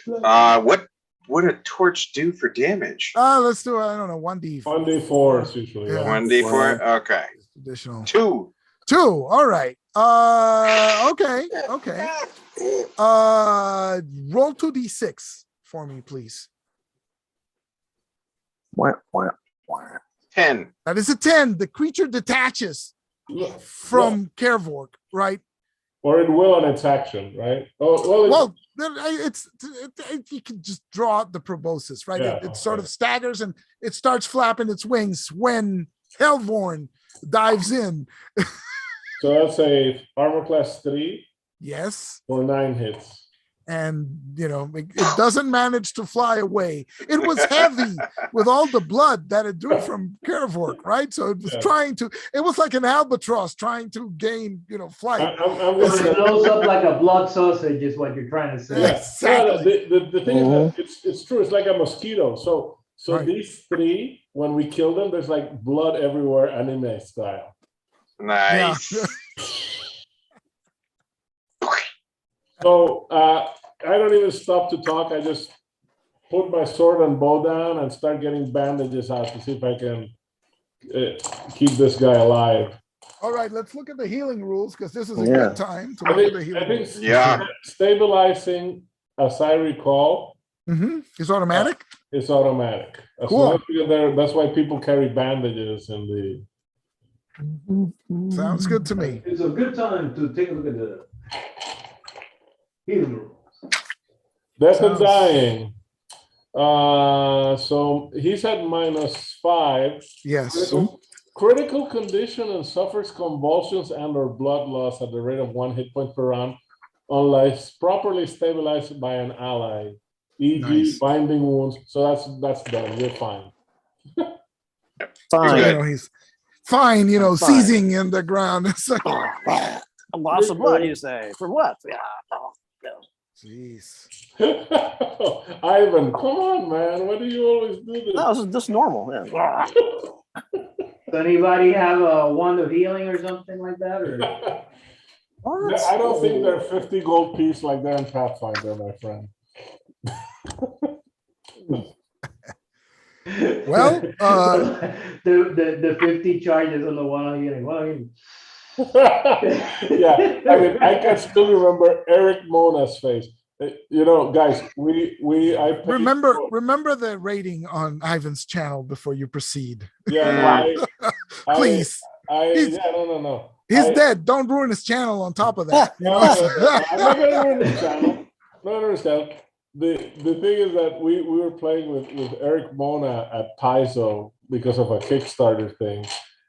What would a torch do for damage? Let's do, I don't know, 1d4. 1d4 is usually. Yeah. 1d4. Okay. Additional. 2. 2. All right. Okay. Roll 2d6 for me, please. Wah, wah, wah. 10. That is a 10. The creature detaches from Kervork, right? Or it will on its action, right? Oh, well, You can just draw out the proboscis, right? Yeah, It sort okay. of staggers and it starts flapping its wings when Hellborn dives in. so that's a armor class 3 Yes. for 9 hits. And, it doesn't manage to fly away. It was heavy with all the blood that it drew from Kervork, right? So it was Yeah. it was like an albatross trying to gain, flight. I'm It gonna, blows up like a blood sausage, is what you're trying to say. yeah. Exactly. The thing is that it's true. It's like a mosquito. So Right. these 3, when we kill them, there's like blood everywhere, anime style. Nice. So I don't even stop to talk. I just put my sword and bow down and start getting bandages out to see if I can keep this guy alive. All right, let's look at the healing rules because this is a Yeah. good time to look at the I healing think rules. Yeah. stabilizing, as I recall, It's automatic. is automatic. As Cool. long as you're there, that's why people carry bandages in the. Sounds good to me. It's a good time to take a look at the healing rules. Death and Sounds- dying. So he's at -5. Yes. Critical condition and suffers convulsions and or blood loss at the rate of 1 hit point per round unless properly stabilized by an ally, e.g. Nice. binding wounds. So that's done. You're fine. Fine. Good. He's fine, Fine. seizing in the ground. It's like, A loss of blood, you say? For what? Yeah. Oh, no. jeez. Ivan, come on, man. Why do you always do this? No, this is just normal. Yeah. Does anybody have a wand of healing or something like that? Or What? I don't think they're 50 gold piece like they're in Pathfinder, my friend. Well, the 50 charges on the one on healing. One on healing. Yeah, I mean, I can still remember Eric Mona's face. Guys, I paid remember the rating on Ivan's channel before you proceed. Yeah, Please. No. He's dead. Don't ruin his channel on top of that. No, I'm not gonna ruin this channel. No, understand. The thing is that we were playing with Eric Mona at Paizo because of a Kickstarter thing,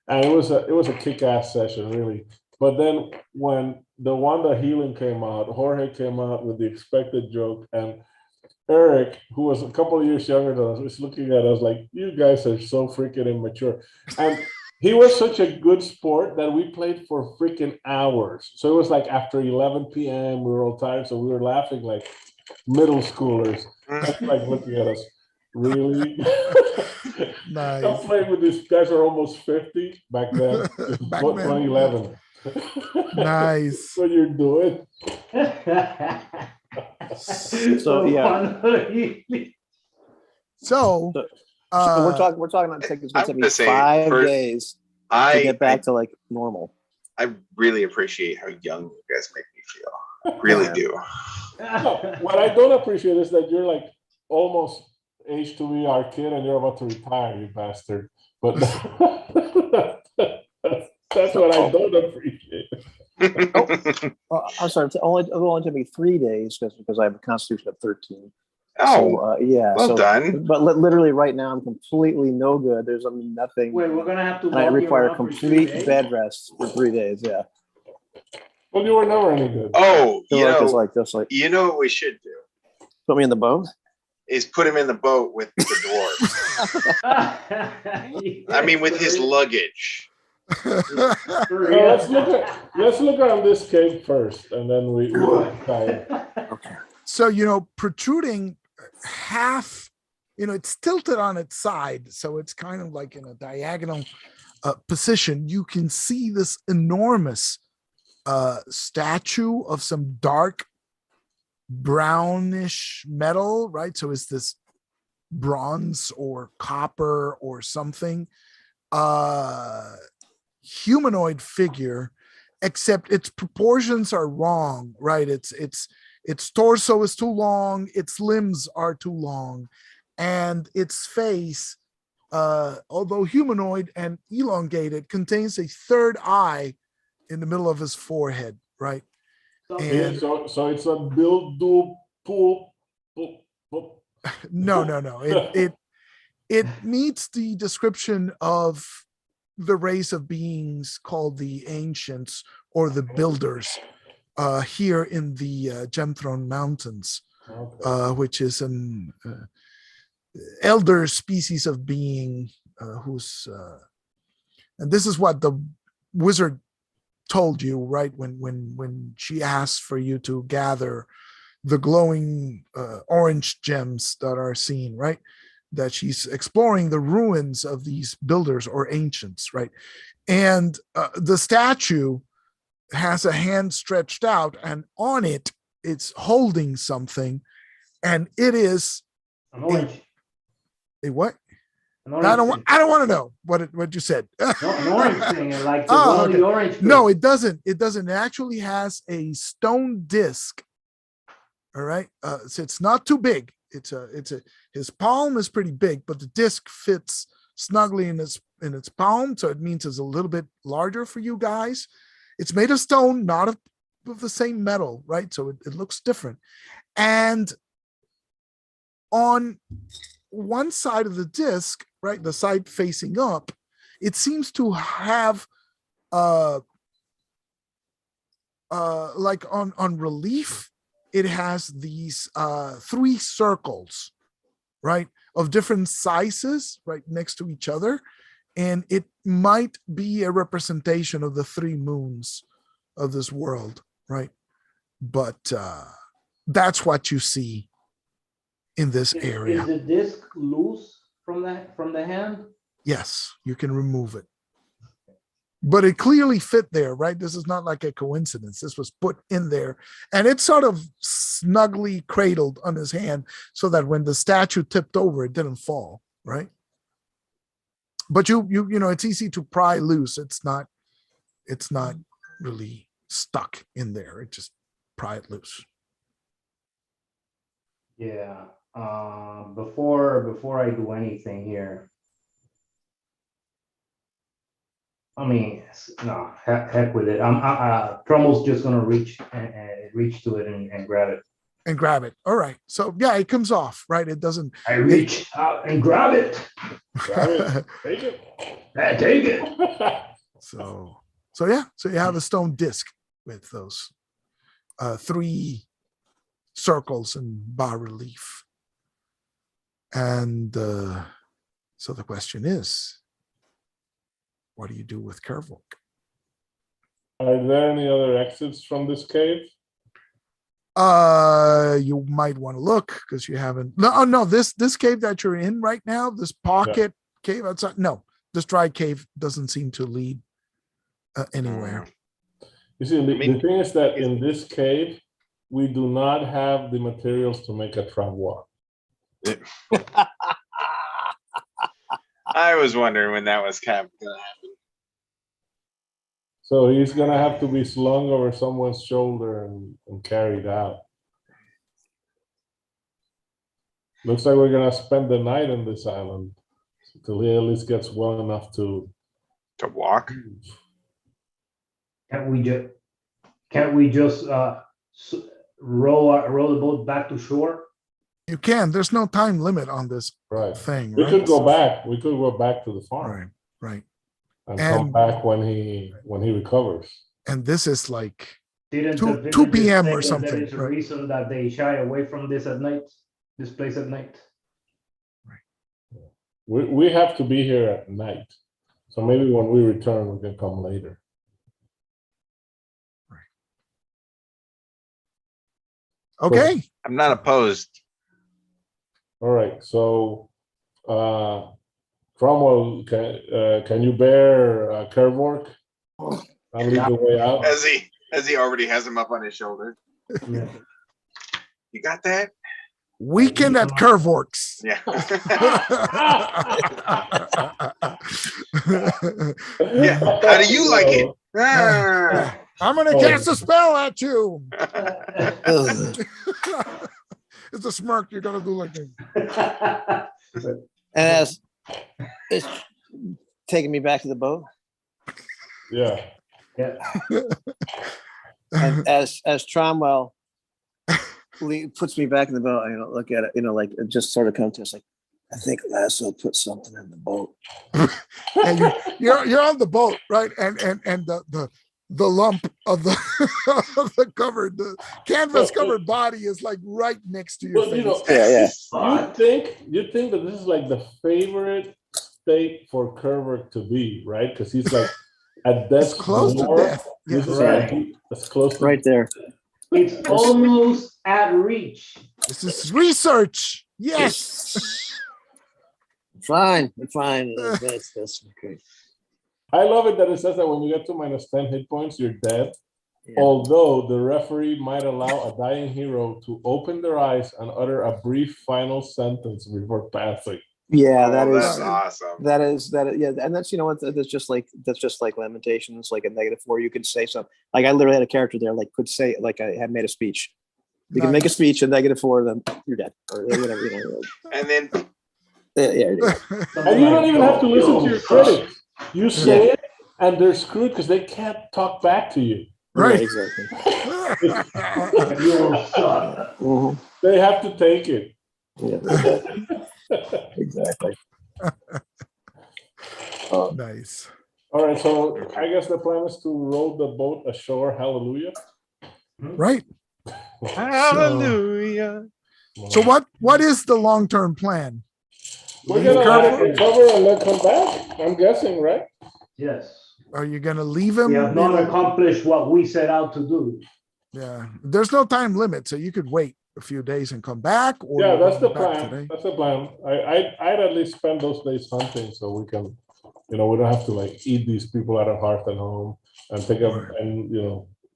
and it was a kick-ass session, really. But then when the Wanda Healing came out, Jorge came out with the expected joke, and Eric, who was a couple of years younger than us, was looking at us like, "You guys are so freaking immature." And he was such a good sport that we played for freaking hours. So it was like after 11 p.m. we were all tired, so we were laughing like middle schoolers. Like looking at us, really? Nice. I'm playing with these guys are almost 50 back then. Back then, 2011. Nice. What you're doing? So yeah. So So we're talking about it's I going to take would me say 5 first, days to get back to like normal. I really appreciate how young you guys make me feel. Really do. No, what I don't appreciate is that you're like almost age to be our kid and you're about to retire, you bastard. But that's what I don't appreciate. I'm sorry. It only took me 3 days because I have a constitution of 13. Oh, So, yeah. well done. But literally right now I'm completely no good. There's nothing. Wait, we're gonna have to. And I walk you require around for 3 complete days? bed rest for 3 days. Yeah. Well, you were never any good. Oh, So just like you know what we should do put me in the boat. is put him in the boat with the dwarves. I mean, with his luggage. Let's look at this cave first, and then we decide. Okay. So, protruding half, it's tilted on its side. So it's kind of like in a diagonal position. You can see this enormous statue of some dark brownish metal, right? So is this bronze or copper or something? Humanoid figure, except its proportions are wrong, right? Its torso is too long, its limbs are too long, and its face, although humanoid and elongated, contains a third eye in the middle of his forehead, right? And So it's a build do pool. no. It meets the description of the race of beings called the ancients or the builders here in the Gemthrone Mountains, which is an elder species of being who's and this is what the wizard told you, right, when she asked for you to gather the glowing orange gems that are seen, right, that she's exploring the ruins of these builders or ancients, right? And the statue has a hand stretched out, and on it, it's holding something, and it is An orange. a what? An orange I don't thing. want to know what you said. No, an orange thing, like the Oh, one of okay. the orange. No, it doesn't. It doesn't. It actually has a stone disc. All right. So it's not too big. His palm is pretty big, but the disc fits snugly in its palm. So it means it's a little bit larger for you guys. It's made of stone, not of the same metal, right? So it looks different. And on one side of the disc, right, the side facing up, it seems to have like on relief, it has these 3 circles, right, of different sizes, right, next to each other. And it might be a representation of the 3 moons of this world, right? But that's what you see in this area. Is the disc loose from the hand? Yes, you can remove it. But it clearly fit there, right? This is not like a coincidence. This was put in there, and it's sort of snugly cradled on his hand so that when the statue tipped over, it didn't fall, right? But you know, it's easy to pry loose. It's not really stuck in there. It just pry it loose. Yeah. Before I do anything here, I mean, no, heck with it. Trumbull's just gonna reach to it and grab it. and grab it. All right. So yeah, it comes off, right? It doesn't. I reach out and grab it. Grab it, take it. I take it. So yeah. So you have a stone disc with those 3 circles in bas relief. And so the question is, what do you do with Kervok? Are there any other exits from this cave? You might want to look because you haven't. No. This cave that you're in right now, this pocket cave outside. No, this dry cave doesn't seem to lead anywhere. You see, the thing is that in this cave, we do not have the materials to make a trap walk. I was wondering when that was going to happen. So he's gonna have to be slung over someone's shoulder and carried out. Looks like we're gonna spend the night on this island until he at least gets well enough to walk. Can't we just row the boat back to shore? You can. There's no time limit on this right. thing. We right? could go back. We could go back to the farm. Right. And come back when he recovers. And this is like Didn't 2 p.m. or say something. There is a right? reason that they shy away from this at night, this place at night. We have to be here at night. So maybe when we return, we can come later. Okay. I'm not opposed. All right. So Cromwell, can you bear Kervork? I'll lead the way out. As he already has him up on his shoulder. Yeah. You got that? Weekend at Kervork's. Yeah. Yeah. How do you like it? Ah. I'm gonna cast a spell at you. It's a smirk. You're gonna do like this. And as it's taking me back to the boat, Yeah. Yeah. and as Tromwell puts me back in the boat, look at it, like it just sort of comes to us like, I think Lasso put something in the boat. And you're on the boat, right? And the lump of the of the covered, the canvas covered body is like right next to your face. Yeah. You think that this is like the favorite state for Kervork to be, right? Because he's like at death's close to door. death. This is Right. like that's close to Right there. It's almost at reach. This is research. Yes. Fine. That's okay. I love it that it says that when you get to minus 10 hit points, you're dead. Yeah. Although the referee might allow a dying hero to open their eyes and utter a brief final sentence before passing. Yeah, That's awesome. that is, yeah, and that's what that's just like Lamentations, like a -4. You could say something. Like I literally had a character there, like could say, like I had made a speech. You can make a speech at -4, then you're dead, or whatever. And then Yeah. And you don't even have to listen to your critics. You say it, and they're screwed because they can't talk back to you. Right. Yeah, exactly. Mhm. They have to take it. Yeah. Exactly. Nice. All right, so I guess the plan is to row the boat ashore. Hallelujah. Right. Hallelujah. So what is the long-term plan? We're gonna let it recover and then come back. I'm guessing, right? Yes. Are you gonna leave him? We have not accomplished what we set out to do. Yeah. There's no time limit, so you could wait a few days and come back. Or Yeah, you that's the come back plan. today. That's the plan. I'd at least spend those days hunting so we can, we don't have to like eat these people at a hearth and home and pick up and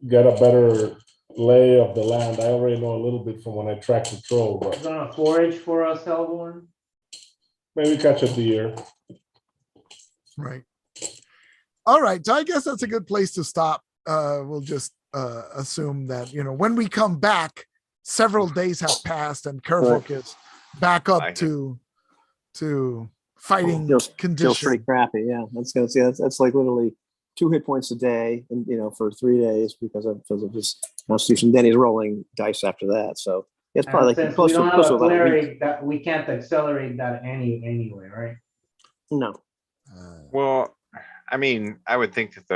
get a better lay of the land. I already know a little bit from when I tracked the troll, but It's gonna forage for us, Hellborn. maybe catch a deer. Right. All right. So I guess that's a good place to stop. We'll just assume that, when we come back, several days have passed and Kervork is back up to fighting Feels conditions. pretty crappy. Yeah, that's like literally 2 hit points a day, and for 3 days because of his constitution. Then he's rolling dice after that. So It's And probably like since we close to don't have a about a week. cleric, that we can't accelerate that anyway, right? No. Well, I mean, I would think that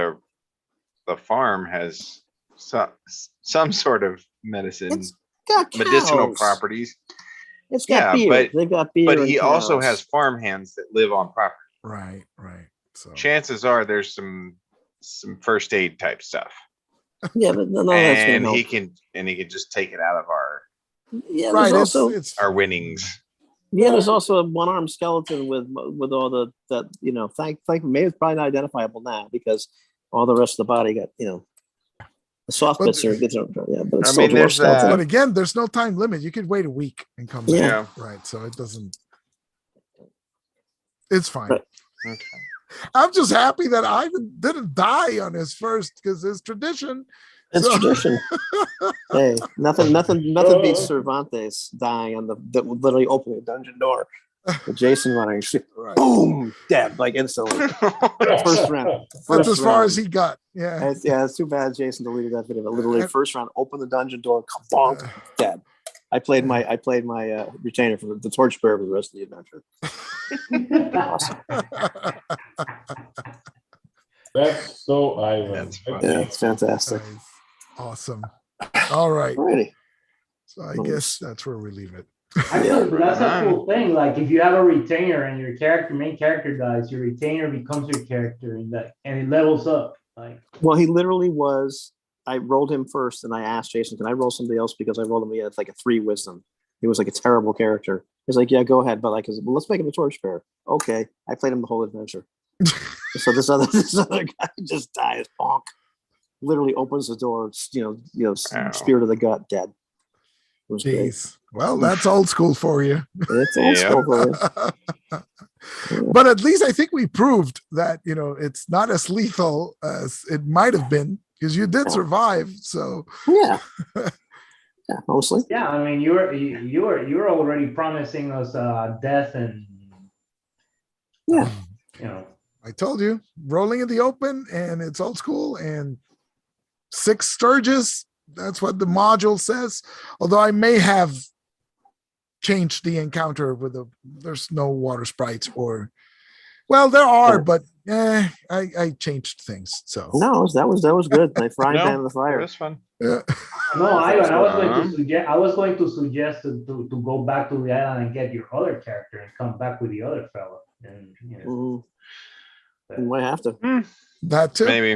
the farm has some sort of medicine, It's got medicinal cows. properties. It's got Yeah, beer. but- They've got beer. But and he also cows. has farm hands that live on property. Right, right. So Chances are there's some first aid type stuff. Yeah, but no, that's gonna And help. he can just take it out of our Yeah, right, there's also it's winnings. there's also a one-armed skeleton with all that thank maybe it's probably not identifiable now because all the rest of the body got the soft But- bits are yeah, but it's I still a mean, dwarf there's skeleton. but again, there's no time limit. You could wait a week and come back. Yeah. Right. So it doesn't. It's fine. Right. Okay. I'm just happy that Ivan didn't die on his first because it's tradition. It's So- tradition. Hey, nothing beats Cervantes dying on that would literally open the dungeon door. With Jason running, Right. boom, dead like instantly. First round. That's First as far round. as he got. Yeah. It's too bad Jason deleted that video. But literally, first round, open the dungeon door, bonk, dead. I played my retainer for the torchbearer for the rest of the adventure. Awesome. That's so Ivan. That's funny. Yeah, it's fantastic. Nice. Awesome. All right. Alrighty. So I guess that's where we leave it. Actually, that's a right. cool thing. Like if you have a retainer and your main character dies, your retainer becomes your character and it levels up. Like Well, he literally was. I rolled him first, and I asked Jason, "Can I roll somebody else?" Because I rolled him. He had like a 3 wisdom. He was like a terrible character. He's like, "Yeah, go ahead," but like, well, let's make him a torchbearer. Okay, I played him the whole adventure. So this other guy just dies. Bonk. Literally opens the door. Spear to the gut, dead. It was great. Jeez. Well, that's old school for you. It's old Yeah. school for you. But at least I think we proved that, it's not as lethal as it might have been because you did survive. So Yeah. Yeah, mostly. yeah, I mean you were already promising us death and Yeah. I told you, rolling in the open and it's old school and 6 sturges. That's what the module says. Although I may have changed the encounter there's no water sprites well, there are, but I changed things. So No, that was good. Like frying pan in the It fire. was fun. yeah. no, Ivan, I was going to suggest to go back to the island and get your other character and come back with the other fella. And You might have to. That too. Maybe.